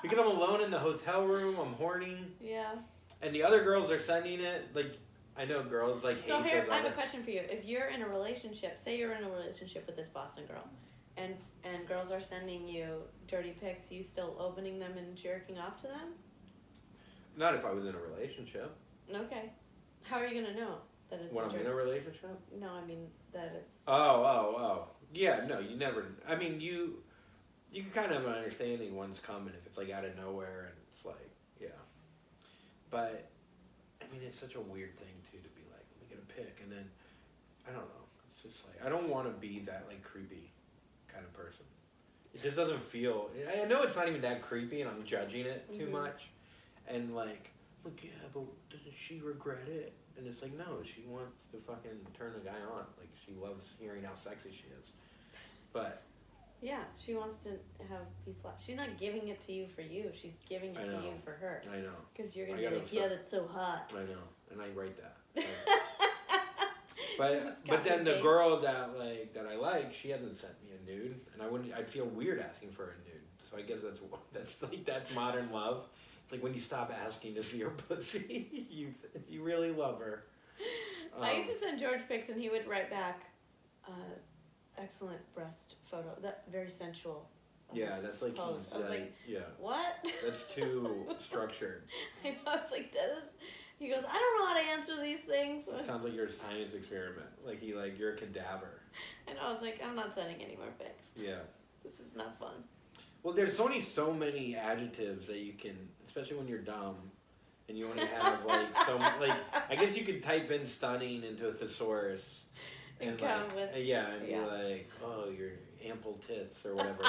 Because I'm alone in the hotel room, I'm horny. Yeah. And the other girls are sending it, I know girls hate So here, those I have a question for you. If you're in a relationship, say you're in a relationship with this Boston girl, and girls are sending you dirty pics, you still opening them and jerking off to them? Not if I was in a relationship. Okay. How are you going to know that it's when I'm in a relationship? No, I mean that it's... Oh. Yeah, no, you never. I mean, you can kind of have an understanding one's coming if it's like out of nowhere and it's like, yeah. But I mean, it's such a weird thing too to be like, let me get a pic, and then I don't know. It's just like I don't want to be that like creepy kind of person. It just doesn't feel. I know it's not even that creepy, and I'm judging it too much, and like, look, yeah, but doesn't she regret it? And it's like, no, she wants to fucking turn the guy on. Like, she loves hearing how sexy she is. But yeah, she wants to be flat. She's not giving it to you for you. She's giving it to you for her. I know. Because you're gonna be like, yeah, that's so hot. I know, and I write that. But then the girl that I like, she hasn't sent me a nude, and I'd feel weird asking for a nude. So I guess that's modern love. It's like when you stop asking to see her pussy, you really love her. I used to send George pics, and he would write back, excellent breast photo. That very sensual. Yeah, that's like pose. I was like, yeah. What? That's too structured. I know. I was like, that is. He goes, I don't know how to answer these things. It sounds like you're a science experiment. Like you're a cadaver. And I was like, I'm not sending any more pics. Yeah. This is not fun. Well, there's only so many adjectives that you can, especially when you're dumb, and you only have I guess you could type in stunning into a thesaurus, and be like, oh, your ample tits or whatever.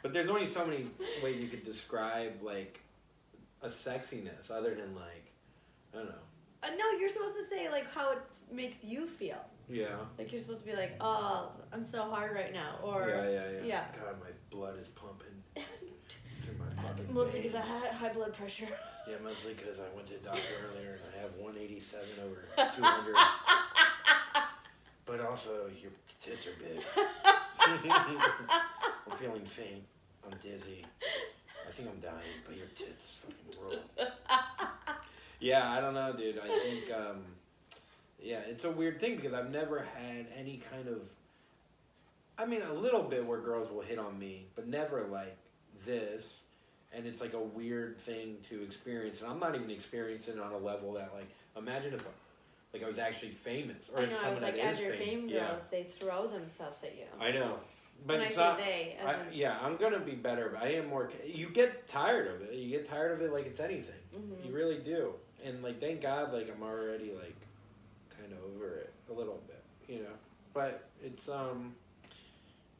But there's only so many ways you could describe like a sexiness other than like, I don't know. No, you're supposed to say like how it makes you feel. Yeah. Like you're supposed to be like, oh, I'm so hard right now, or yeah. God, my blood is pumping through my fucking mostly veins. because I had high blood pressure. Yeah, mostly because I went to the doctor earlier and I have 187 over 200. But also, your tits are big. I'm feeling faint. I'm dizzy. I think I'm dying, but your tits fucking roll. Yeah, I don't know, dude. I think, yeah, it's a weird thing because I've never had any kind of, I mean, a little bit where girls will hit on me, but never like this. And it's like a weird thing to experience. And I'm not even experiencing it on a level that, like, imagine if I was actually famous. Or I know, I was like, as your fame grows, they throw themselves at you. I know. But when it's I say not, they, yeah, I'm going to be better. But I am more, you get tired of it. You get tired of it like it's anything. Mm-hmm. You really do. And, like, thank God, like, I'm already, like, kind of over it a little bit, you know. But it's,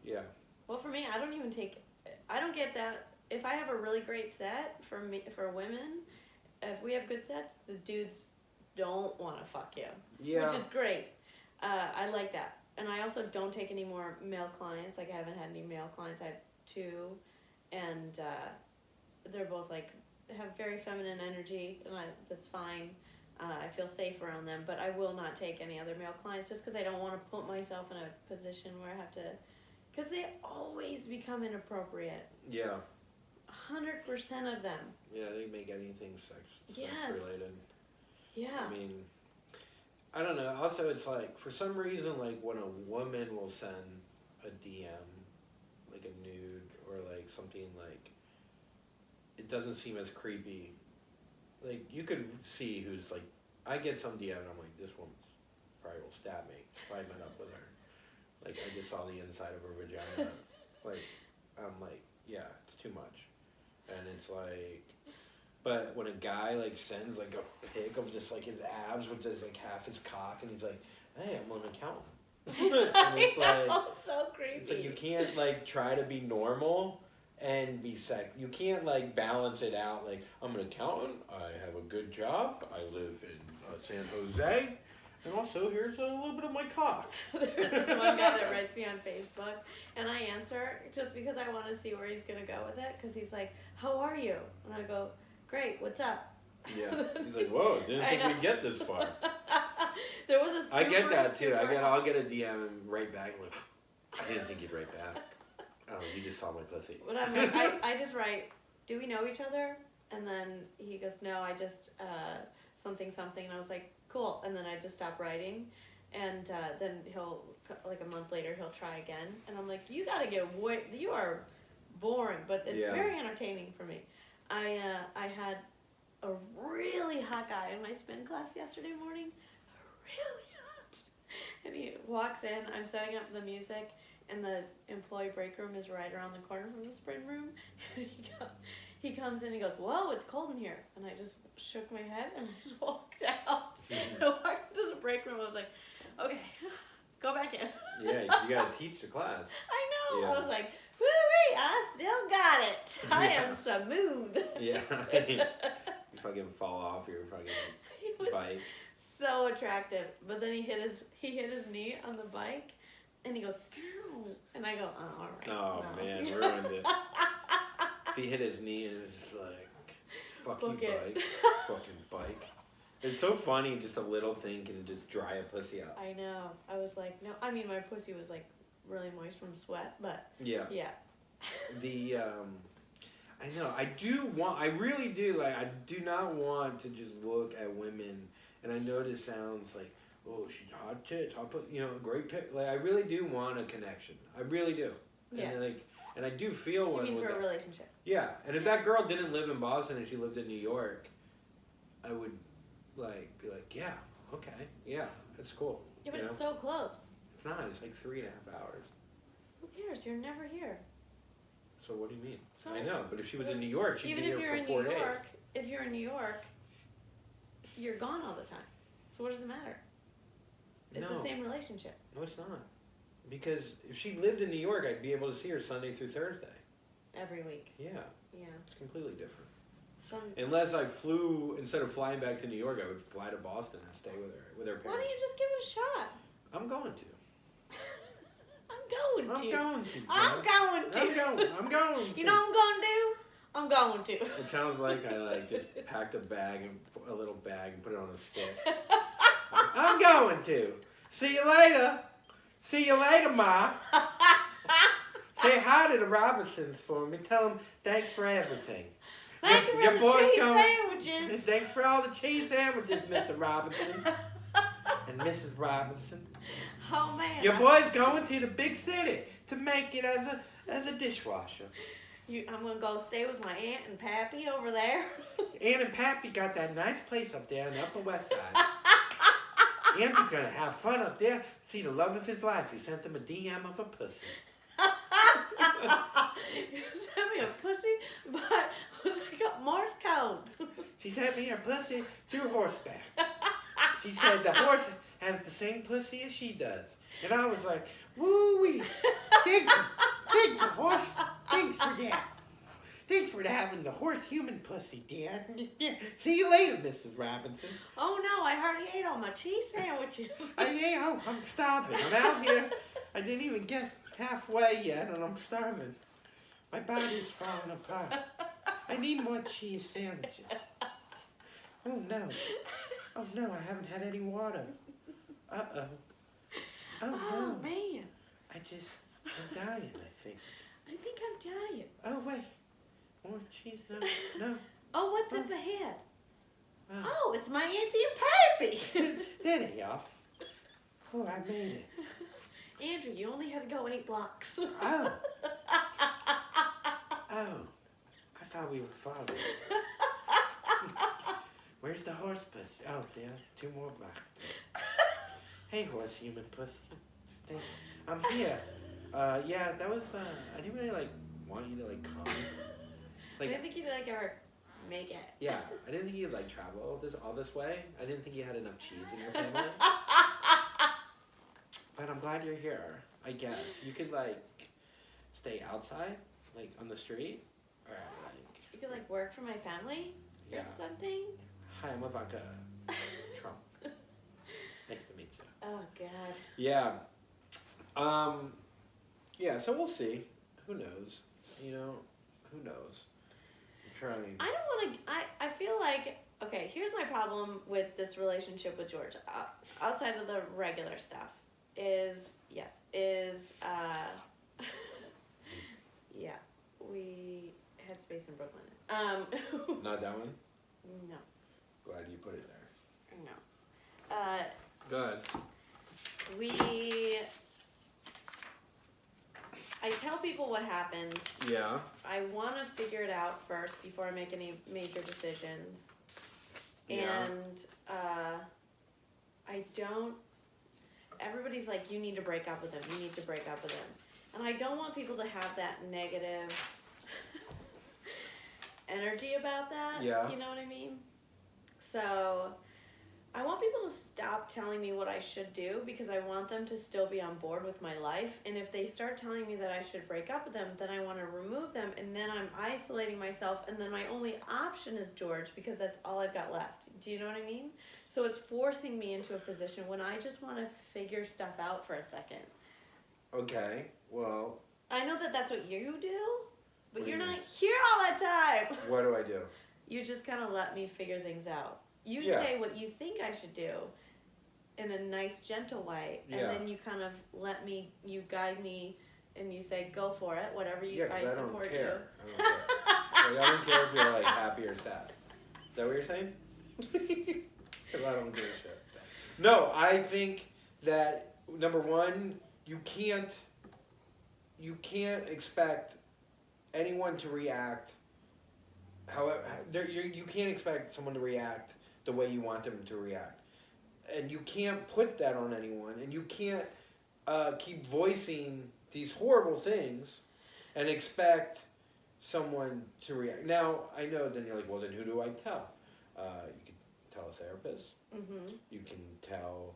yeah. Well, for me, I don't get that. If I have a really great set for women, if we have good sets, the dudes don't want to fuck you. Yeah. Which is great. I like that. And I also don't take any more male clients. Like, I haven't had any male clients. I have 2. And they're both, like, have very feminine energy. And that's fine. I feel safe around them. But I will not take any other male clients just because I don't want to put myself in a position where I have to... Because they always become inappropriate. Yeah. 100% of them. Yeah, they make anything sex related. Yeah. I mean, I don't know. Also, it's like, for some reason, like, when a woman will send a DM, like a nude, or like something like, it doesn't seem as creepy. Like, you could see who's like, I get some DM and I'm like, this woman probably will stab me if I met up with her. Like, I just saw the inside of her vagina. Like, I'm like, yeah, it's too much. And it's like, but when a guy, like, sends, like, a pic of just, like, his abs with just, like, half his cock, and he's like, hey, I'm an accountant. And it's like, so creepy. It's like, you can't, like, try to be normal and be you can't, like, balance it out. Like, I'm an accountant, I have a good job, I live in San Jose, and also here's a little bit of my cock. There's this one guy that writes me on Facebook, and I answer just because I want to see where he's going to go with it, because he's like, how are you? And I go, great, what's up? Yeah, he's like, whoa, didn't think we'd get this far. There was a I get that too. I'll get a DM and write back, and like, I didn't think you'd write back. Oh, you just saw my pussy. But I'm like, I just write, do we know each other? And then he goes, no, I just, something, and I was like, cool. And then I just stopped writing. And then he'll, like a month later, he'll try again. And I'm like, you gotta you are boring, but it's very entertaining for me. I had a really hot guy in my spin class yesterday morning. Really hot. And he walks in. I'm setting up the music, and the employee break room is right around the corner from the sprint room. And he comes in and he goes, "Whoa, it's cold in here." And I just shook my head and I just walked out. And I walked into the break room. I was like, "Okay, go back in." Yeah, you gotta teach the class. I know. Yeah. I was like, "Woo-wee, I still got it. I am smooth." Yeah. You fucking fall off your fucking He was bike. so attractive, but then he hit his knee on the bike, and he goes, "Ow." And I go, "Oh, all right." Oh no." man, ruined it. If he hit his knee and it was just like, fuck Book you, it. bike. Fucking bike. It's so funny, just a little thing can just dry a pussy out. I know. I was like, no. I mean, my pussy was like really moist from sweat, but Yeah. yeah. I know, I really do, like, I do not want to just look at women, and I know this sounds like, oh, she's hot tits, I'll put, great pic, like, I really do want a connection. I really do. Yeah. And I do feel You one mean with for a that. relationship? Yeah, and if that girl didn't live in Boston and she lived in New York, I would, like, be like, yeah, okay, yeah, that's cool. Yeah, but it's so close. It's not, it's like 3.5 hours. Who cares? You're never here. So what do you mean? So, I know, but if she was in New York, she'd even be if here you're for 4 in New days. York, if you're in New York, you're gone all the time. So what does it matter? It's No. the same relationship. No, it's not. Because if she lived in New York, I'd be able to see her Sunday through Thursday. Every week. Yeah, Yeah. it's completely different. Some, Unless I flew, instead of flying back to New York, I would fly to Boston and stay with her why don't parents. you just give it a shot? I'm going to. I'm going to. I'm going to. I'm going to. You know what I'm going to do? I'm going to. It sounds like I just packed a little bag and put it on a stick. I'm going to. See you later. See you later, Ma. Say hi to the Robinsons for me. Tell them thanks for everything. Thank you for Your the boys cheese coming. sandwiches. Thanks for all the cheese sandwiches, Mr. Robinson and Mrs. Robinson. Oh man. Your boy's going to the big city to make it as a dishwasher. I'm gonna go stay with my aunt and pappy over there. Aunt and Pappy got that nice place up there on the Upper West Side. Andrew's gonna have fun up there. See the love of his life. He sent him a DM of a pussy. You sent me a pussy, but it was like a Morse code. She sent me her pussy through horseback. She said the horse has the same pussy as she does. And I was like, woo-wee. Thank you, horse. Thanks for that. Thanks for having the horse-human pussy, Dad. See you later, Mrs. Robinson. Oh no, I already ate all my cheese sandwiches. I'm starving. I'm out here. I didn't even get halfway yet, and I'm starving. My body's falling apart. I need more cheese sandwiches. Oh no. Oh no, I haven't had any water. Uh-oh. Oh no. Man, I'm dying, I think. I think I'm dying. Oh wait. More cheese? No. Oh, what's up ahead? Oh. Oh, it's my auntie and pappy. There they are. Oh, I made it. Andrew, you only had to go 8 blocks. Oh. Oh. I thought we were following. Where's the horse pussy? Oh, there. 2 more blocks. Hey, horse human pussy. I'm here. Yeah, that was, I didn't really, want you to, come. I didn't think you'd ever make it. Yeah, I didn't think you'd, travel all this way. I didn't think you had enough cheese in your family. But I'm glad you're here, I guess. You could, stay outside, on the street, or, You could, work for my family or something? Hi, I'm Ivanka Trump. Nice to meet you. Oh, God. Yeah. Yeah, so we'll see. Who knows? Who knows? I'm trying. I don't want to, I feel like, okay, here's my problem with this relationship with George, outside of the regular stuff, yeah, we had space in Brooklyn. Not that one? No. Glad you put it there. No. Good. I tell people what happened. Yeah. I want to figure it out first before I make any major decisions. Yeah. And I don't. everybody's like, you need to break up with him. You need to break up with him. And I don't want people to have that negative energy about that. Yeah. You know what I mean? So I want people to stop telling me what I should do because I want them to still be on board with my life. And if they start telling me that I should break up with them, then I want to remove them. And then I'm isolating myself. And then my only option is George because that's all I've got left. Do you know what I mean? So it's forcing me into a position when I just want to figure stuff out for a second. Okay, well. I know that that's what you do, but What do you're you not mean? here all the time. What do I do? You just kind of let me figure things out. You Yeah. say what you think I should do in a nice, gentle way, and Yeah. then you kind of let me, you guide me, and you say, go for it, whatever you, Yeah, 'cause I don't support care. you. I don't care. Like, I don't care if you're like happy or sad. Is that what you're saying? Because I don't give a shit. No, I think that number one, you can't expect anyone to react. However, you can't expect someone to react the way you want them to react, and you can't put that on anyone, and you can't keep voicing these horrible things and expect someone to react. Now, I know then you're like, well, then who do I tell? You can tell a therapist. Mm-hmm. You can tell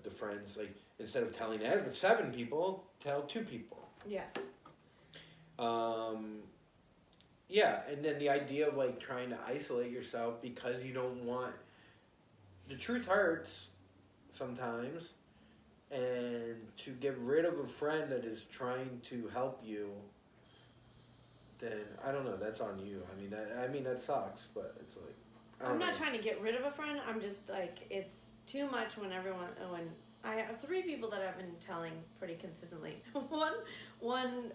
the friends, like, instead of telling 7 people, tell 2 people. Yes. Yeah, and then the idea of, like, trying to isolate yourself because you don't want... The truth hurts sometimes, and to get rid of a friend that is trying to help you, then, I don't know, that's on you. I mean, that sucks, but it's like... I'm not trying to get rid of a friend. I'm just like, it's too much when I have 3 people that I've been telling pretty consistently. One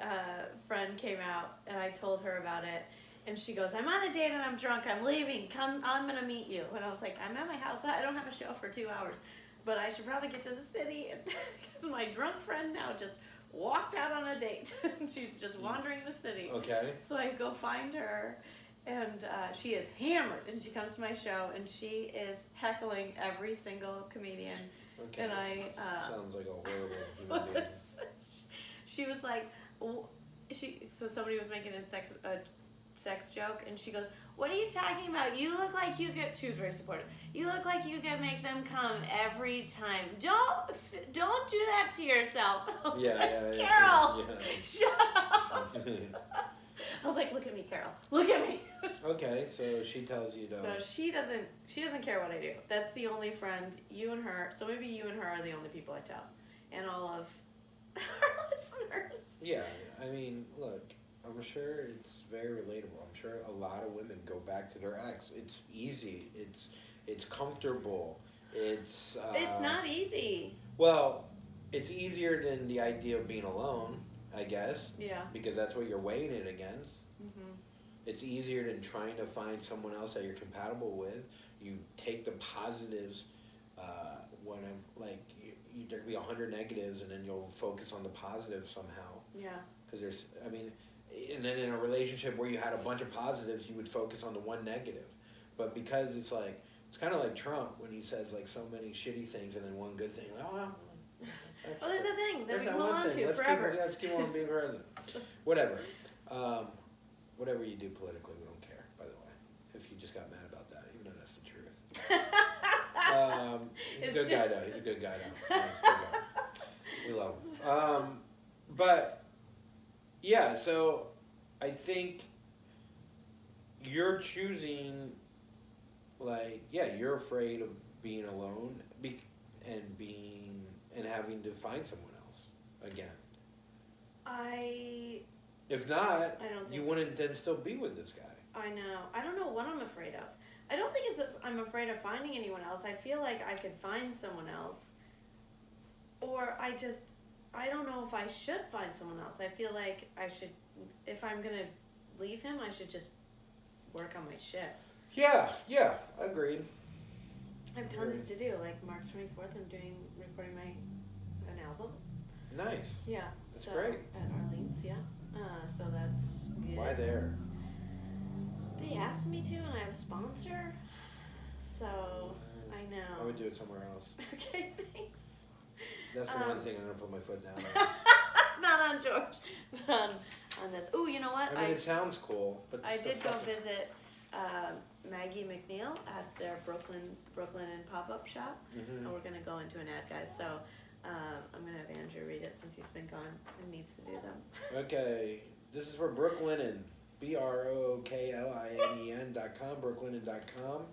friend came out and I told her about it, and she goes, I'm on a date and I'm drunk. I'm leaving. Come, I'm gonna meet you. And I was like, I'm at my house. I don't have a show for 2 hours, but I should probably get to the city because my drunk friend now just walked out on a date. She's just wandering the city. Okay. So I go find her. And she is hammered, and she comes to my show, and she is heckling every single comedian. Okay. And I sounds like a horrible human being. She was like, so somebody was making a sex joke, and she goes, "What are you talking about? You look like you get." She was very supportive. You look like you can make them come every time. Don't do that to yourself. Yeah. Carol, Yeah. shut up. I was like, look at me, Carol. Look at me. Okay, so she tells you to... So she doesn't care what I do. That's the only friend, you and her. So maybe you and her are the only people I tell. And all of our listeners. Yeah, I mean, look, I'm sure it's very relatable. I'm sure a lot of women go back to their ex. It's easy. It's comfortable. It's not easy. Well, it's easier than the idea of being alone, I guess. Yeah. Because that's what you're weighing it against. Mm-hmm. It's easier than trying to find someone else that you're compatible with. You take the positives there could be 100 negatives, and then you'll focus on the positives somehow. Yeah. Because and then in a relationship where you had a bunch of positives, you would focus on the one negative. But because it's kind of like Trump when he says like so many shitty things and then one good thing. Like, well, there's that thing that we that hold one on thing. to forever. Let's keep on being president. Whatever. Whatever you do politically, we don't care, by the way. If you just got mad about that, even though that's the truth. He's a good guy, though. He's a good guy, though. Yeah, he's a good guy. We love him. But, yeah, so I think you're choosing, you're afraid of being alone and having to find someone else again. If not, you wouldn't then still be with this guy. I know. I don't know what I'm afraid of. I don't think I'm afraid of finding anyone else. I feel like I could find someone else. Or I don't know if I should find someone else. I feel like I should, if I'm going to leave him, I should just work on my shit. Yeah, agreed. I have tons to do. Like March 24th, I'm recording an album. Nice. Yeah. That's great. At Arlene's, yeah. So that's good. Why there? They asked me to, and I have a sponsor. So I know. I would do it somewhere else. Okay, thanks. That's the one thing I'm gonna put my foot down on. Not on George, but on this. Ooh, you know what? I mean, it sounds cool, but I did go visit Maggie McNeil at their Brooklyn and pop-up shop, and we're gonna go into an ad, guys. So I'm gonna have Andrew read it since he's been gone and needs to do them. Okay, this is for Brooklinen, BROOKLINEN.com, brooklinen.com.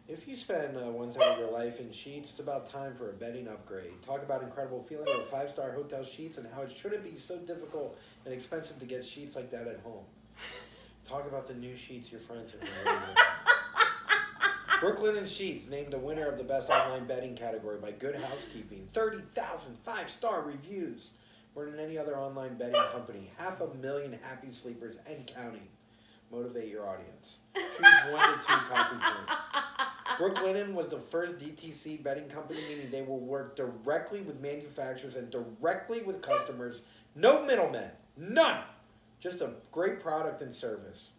If you spend 1/3 of your life in sheets, it's about time for a bedding upgrade. Talk about incredible feeling of 5-star hotel sheets and how it shouldn't be so difficult and expensive to get sheets like that at home. Talk about the new sheets your friends have been wearing. Brooklinen Sheets named the winner of the best online bedding category by Good Housekeeping. 30,000 5-star reviews. More than any other online bedding company. 500,000 happy sleepers and counting. Motivate your audience. Choose 1 to 2 copy points. Brooklinen was the first DTC bedding company, meaning they will work directly with manufacturers and directly with customers. No middlemen. None. Just a great product and service.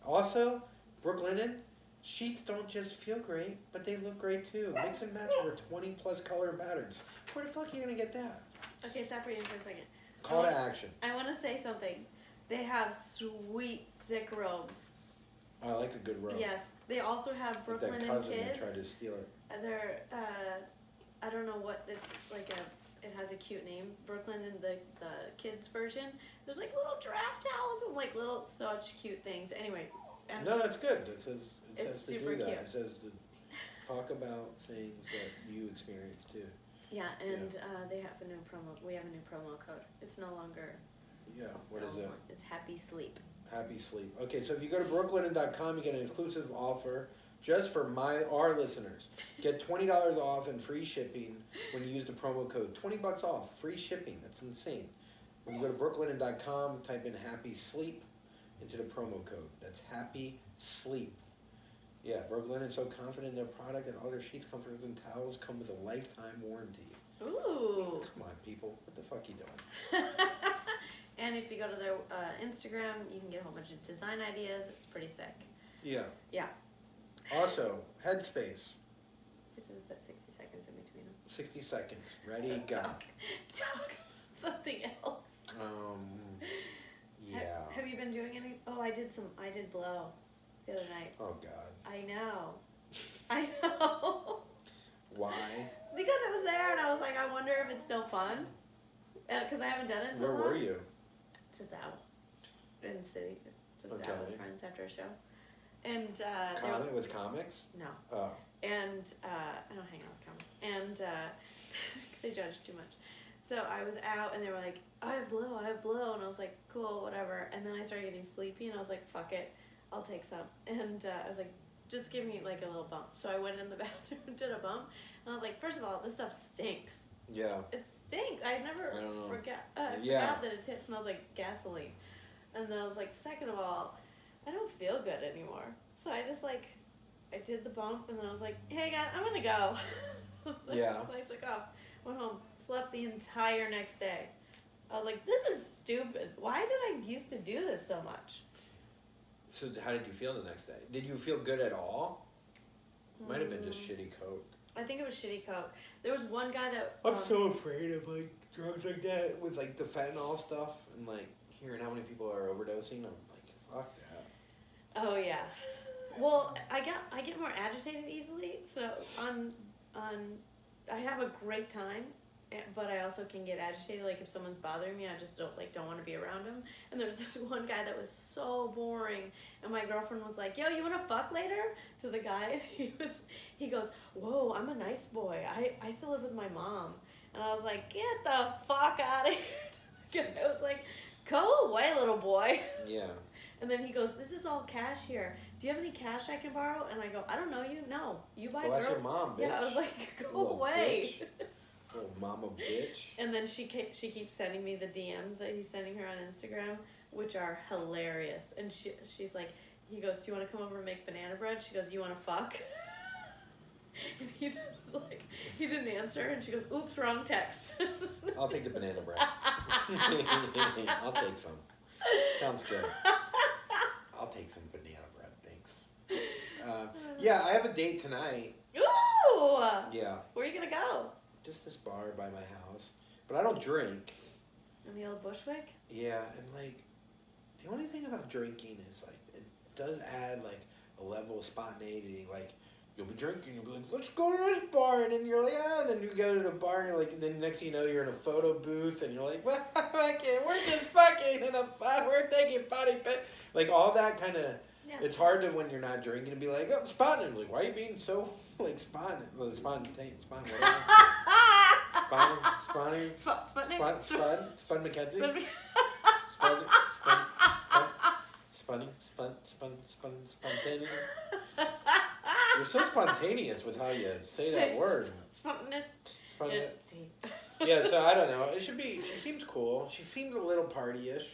Also, Brooklinen, sheets don't just feel great, but they look great too. Mix and match over 20 plus color and patterns. Where the fuck are you going to get that? Okay, stop reading for a second. Call to action. I want to say something. They have sweet, sick robes. I like a good robe. Yes. They also have Brooklyn that and cousin Kids. tried to steal it. They're, I don't know what, it's like it has a cute name. Brooklyn and the kids version. There's like little giraffe towels and like little such cute things. Anyway. No, that's good. It says it's to super do that. cute. It says to talk about things that you experience too. Yeah, and they have a new promo. We have a new promo code. It's no longer. Yeah, what is it? It's Happy Sleep. Happy Sleep. Okay, so if you go to brooklinen.com, you get an exclusive offer just for our listeners. Get $20 off and free shipping when you use the promo code. $20 off, free shipping. That's insane. When you go to brooklinen.com, type in Happy Sleep into the promo code. That's Happy Sleep. Yeah, Brooklinen is so confident in their product and all their sheets, comforters, and towels come with a lifetime warranty. Ooh. Come on, people. What the fuck are you doing? And if you go to their Instagram, you can get a whole bunch of design ideas. It's pretty sick. Yeah. Yeah. Also, Headspace. Which is about 60 seconds in between them. 60 seconds. Ready, So go. Talk something else. Yeah. Have you been doing any? Oh, I did blow the other night. Oh, God. I know. Why? Because it was there, and I was like, I wonder if it's still fun. Because I haven't done it in so long. Where were you? Just out in the city. Just Okay. out with friends after a show. And With comics? No. Oh. And I don't hang out with comics. And they judge too much. So I was out, and they were like, I have blow. And I was like, cool, whatever. And then I started getting sleepy, and I was like, fuck it. I'll take some. And I was like, just give me like a little bump. So I went in the bathroom and did a bump. And I was like, first of all, this stuff stinks. Yeah. It stinks. I never forgot that it smells like gasoline. And then I was like, second of all, I don't feel good anymore. So I just I did the bump, and then I was like, hey guys, I'm gonna go. Yeah. I took off, went home, slept the entire next day. I was like, this is stupid. Why did I used to do this so much? So how did you feel the next day? Did you feel good at all? Might have been just shitty coke. I think it was shitty coke. There was one guy that... I'm so afraid of drugs like that with the fentanyl stuff and hearing how many people are overdosing. I'm like, fuck that. Oh yeah. Well, I get more agitated easily, so I have a great time, but I also can get agitated. Like if someone's bothering me, I just don't want to be around them. And there's this one guy that was so boring, and my girlfriend was like, "Yo, you want to fuck later?" To the guy, and he goes, "Whoa, I'm a nice boy. I still live with my mom." And I was like, "Get the fuck out of here!" I was like, "Go away, little boy." Yeah. And then he goes, "This is all cash here. Do you have any cash I can borrow?" And I go, "I don't know you. No, you buy." Go ask your mom, bitch. Yeah, I was like, "Go away." Little mama bitch. And then she keeps sending me the DMs that he's sending her on Instagram, which are hilarious. And she's like, he goes, "Do you want to come over and make banana bread?" She goes, "You want to fuck?" And he's just he didn't answer, and she goes, "Oops, wrong text." I'll take the banana bread. I'll take some. Sounds good. I'll take some banana bread, thanks. Yeah, I have a date tonight. Ooh! Yeah. Where are you gonna go? just this bar by my house, but I don't drink. In the old Bushwick? Yeah, and like, the only thing about drinking is like, it does add like a level of spontaneity. Like, you'll be drinking, you'll be like, let's go to this bar, and then you're like, ah, and then you go to the bar, and you're like, and then next thing you know, you're in a photo booth, and you're like, well, we're just fucking in we're taking potty pic. Like, all that kind of, it's hard to, when you're not drinking, to be like, oh, spontaneous. Like, why are you being so, like, spontaneous, whatever. Spun McKenzie? Spontaneous. You're so spontaneous with how you say that word. Spontaneous. Yeah, so I don't know. It should be, she seems cool. She seems a little party-ish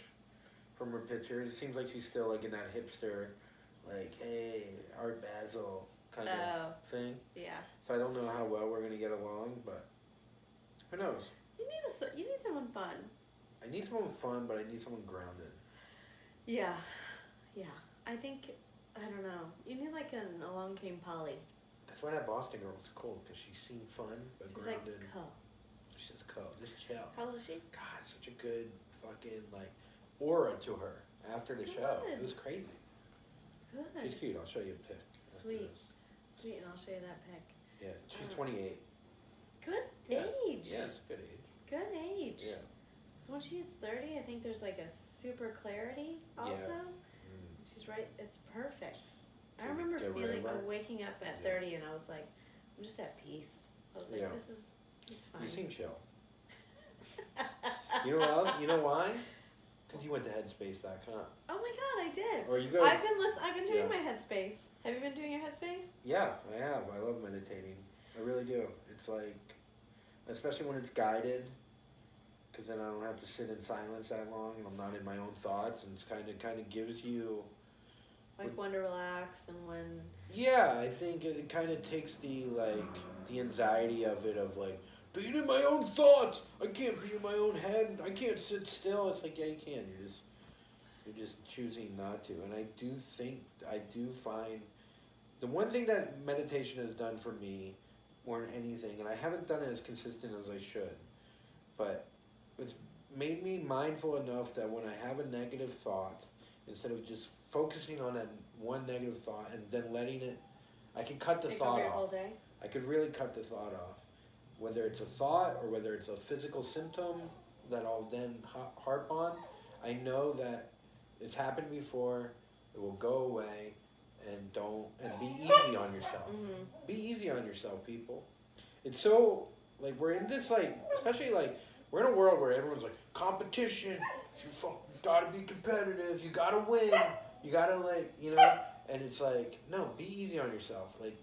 from her pictures. It seems like she's still like in that hipster, like, hey, Art Basel kind of thing. Yeah. So I don't know how well we're going to get along, but who knows? You need someone fun. I need someone fun, but I need someone grounded. Yeah. Yeah. I think, I don't know. You need like an Along Came Polly. That's why that Boston girl was cool, because she seemed fun, but She's grounded. Like, cool. She's cool. Just chill. How old is she? God, such a good fucking, like, aura to her after the show. It was crazy. Good. She's cute. I'll show you a pic. Sweet. Sweet, and I'll show you that pic. Yeah, she's 28. Good age. Yeah, it's a good age. Good age. Yeah. So when she's 30, I think there's like a super clarity also. Yeah. She's right. It's perfect. I remember waking up at 30 and I was like, I'm just at peace. I was like, it's fine. You seem chill. You know what else? You know why? Because you went to headspace.com. Oh my God, I did. Or you go. I've been doing my Headspace. Have you been doing your Headspace? Yeah, I have. I love meditating. I really do. It's like, especially when it's guided, because then I don't have to sit in silence that long, and I'm not in my own thoughts, and it's kind of gives you. Like when to relax and when. Yeah, I think it kind of takes the anxiety of it, of like, being in my own thoughts. I can't be in my own head. I can't sit still. It's like, yeah, you can. You're just choosing not to. And I do find, the one thing that meditation has done for me more than anything, and I haven't done it as consistent as I should, but it's made me mindful enough that when I have a negative thought, instead of just focusing on that one negative thought and then letting it, I can cut the thought off. Whole day? I could really cut the thought off. Whether it's a thought or whether it's a physical symptom that I'll then harp on, I know that it's happened before, it will go away, and be easy on yourself. Mm-hmm. Be easy on yourself, people. It's so, like, we're in this, like, especially, like, we're in a world where everyone's like, competition, you gotta be competitive, you gotta win, you gotta, like, and it's like, no, be easy on yourself. Like,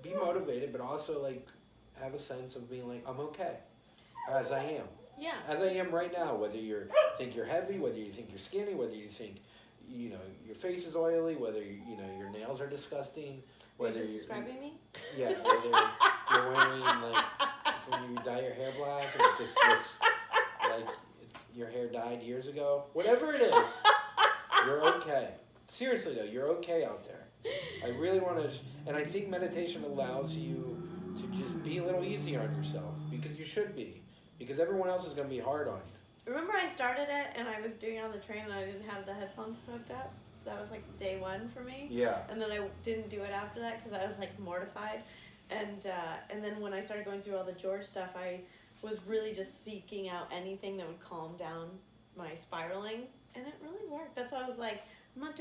be motivated, but also, like, have a sense of being like, I'm okay, as I am. Yeah. As I am right now, whether you think you're heavy, whether you think you're skinny, whether you think, your face is oily, whether, your nails are disgusting, whether you're just describing me? Yeah, whether you're wearing, like, when you dye your hair black, and it just looks like your hair dyed years ago. Whatever it is, you're okay. Seriously, though, you're okay out there. I really want to, and I think meditation allows you to just be a little easier on yourself, because you should be, because everyone else is going to be hard on you. Remember I started it and I was doing it on the train and I didn't have the headphones hooked up? That was like day one for me. Yeah. And then I didn't do it after that because I was like mortified. And then when I started going through all the George stuff, I was really just seeking out anything that would calm down my spiraling, and it really worked. That's why I was like, I'm not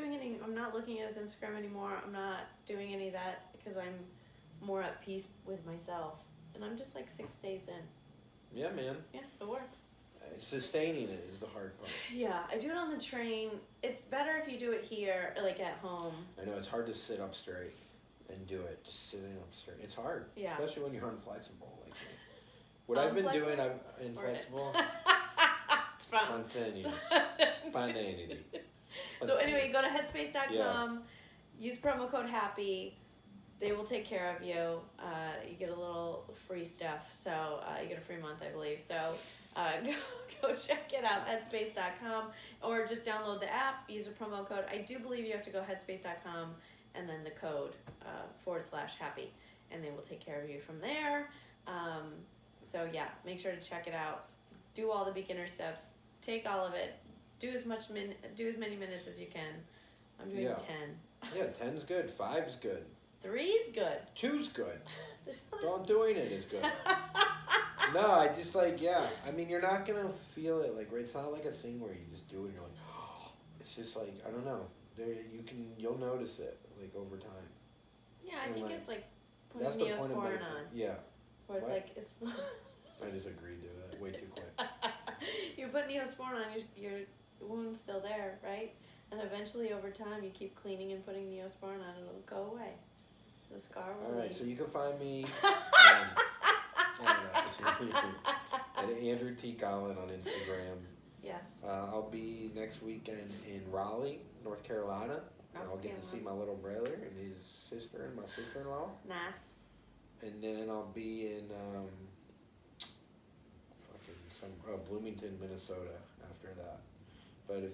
looking at his Instagram anymore. I'm not doing any of that because I'm more at peace with myself. And I'm just like 6 days in. Yeah, man. Yeah, it works. Sustaining it is the hard part. Yeah, I do it on the train. It's better if you do it here, like at home. I know, it's hard to sit up straight and do it. Just sitting up straight. It's hard. Yeah. Especially when you're unflexible like me. What I've been doing, I'm inflexible. Spontaneous. Spontaneity. So anyway, go to headspace.com, use promo code HAPPY. They will take care of you. You get a little free stuff. So you get a free month, I believe. So go check it out, headspace.com, or just download the app, use a promo code. I do believe you have to go headspace.com and then the code /happy, and they will take care of you from there. So yeah, make sure to check it out. Do all the beginner steps. Take all of it. Do as many minutes as you can. I'm doing 10. Yeah, 10's good. 5's good. 3's good. 2's good. Don't doing it is good. No, I just like, yeah. I mean, you're not gonna feel it like, right? It's not like a thing where you just do it and you're like, oh. It's just like, I don't know. You'll notice it like over time. Yeah, I And, think like, it's like that's putting the point of Neosporin meditation. on. Yeah. Where it's What? like, it's. I just agreed to that way too quick. You put Neosporin on, your wound's still there, right? And eventually, over time, you keep cleaning and putting Neosporin on, it'll go away. The scar will Alright, leave. so you can find me at Andrew T. Collin on Instagram. Yes. I'll be next weekend in Raleigh, North Carolina. And I'll get to see my little brother and his sister and my sister-in-law. Nice. And then I'll be in Bloomington, Minnesota after that. But if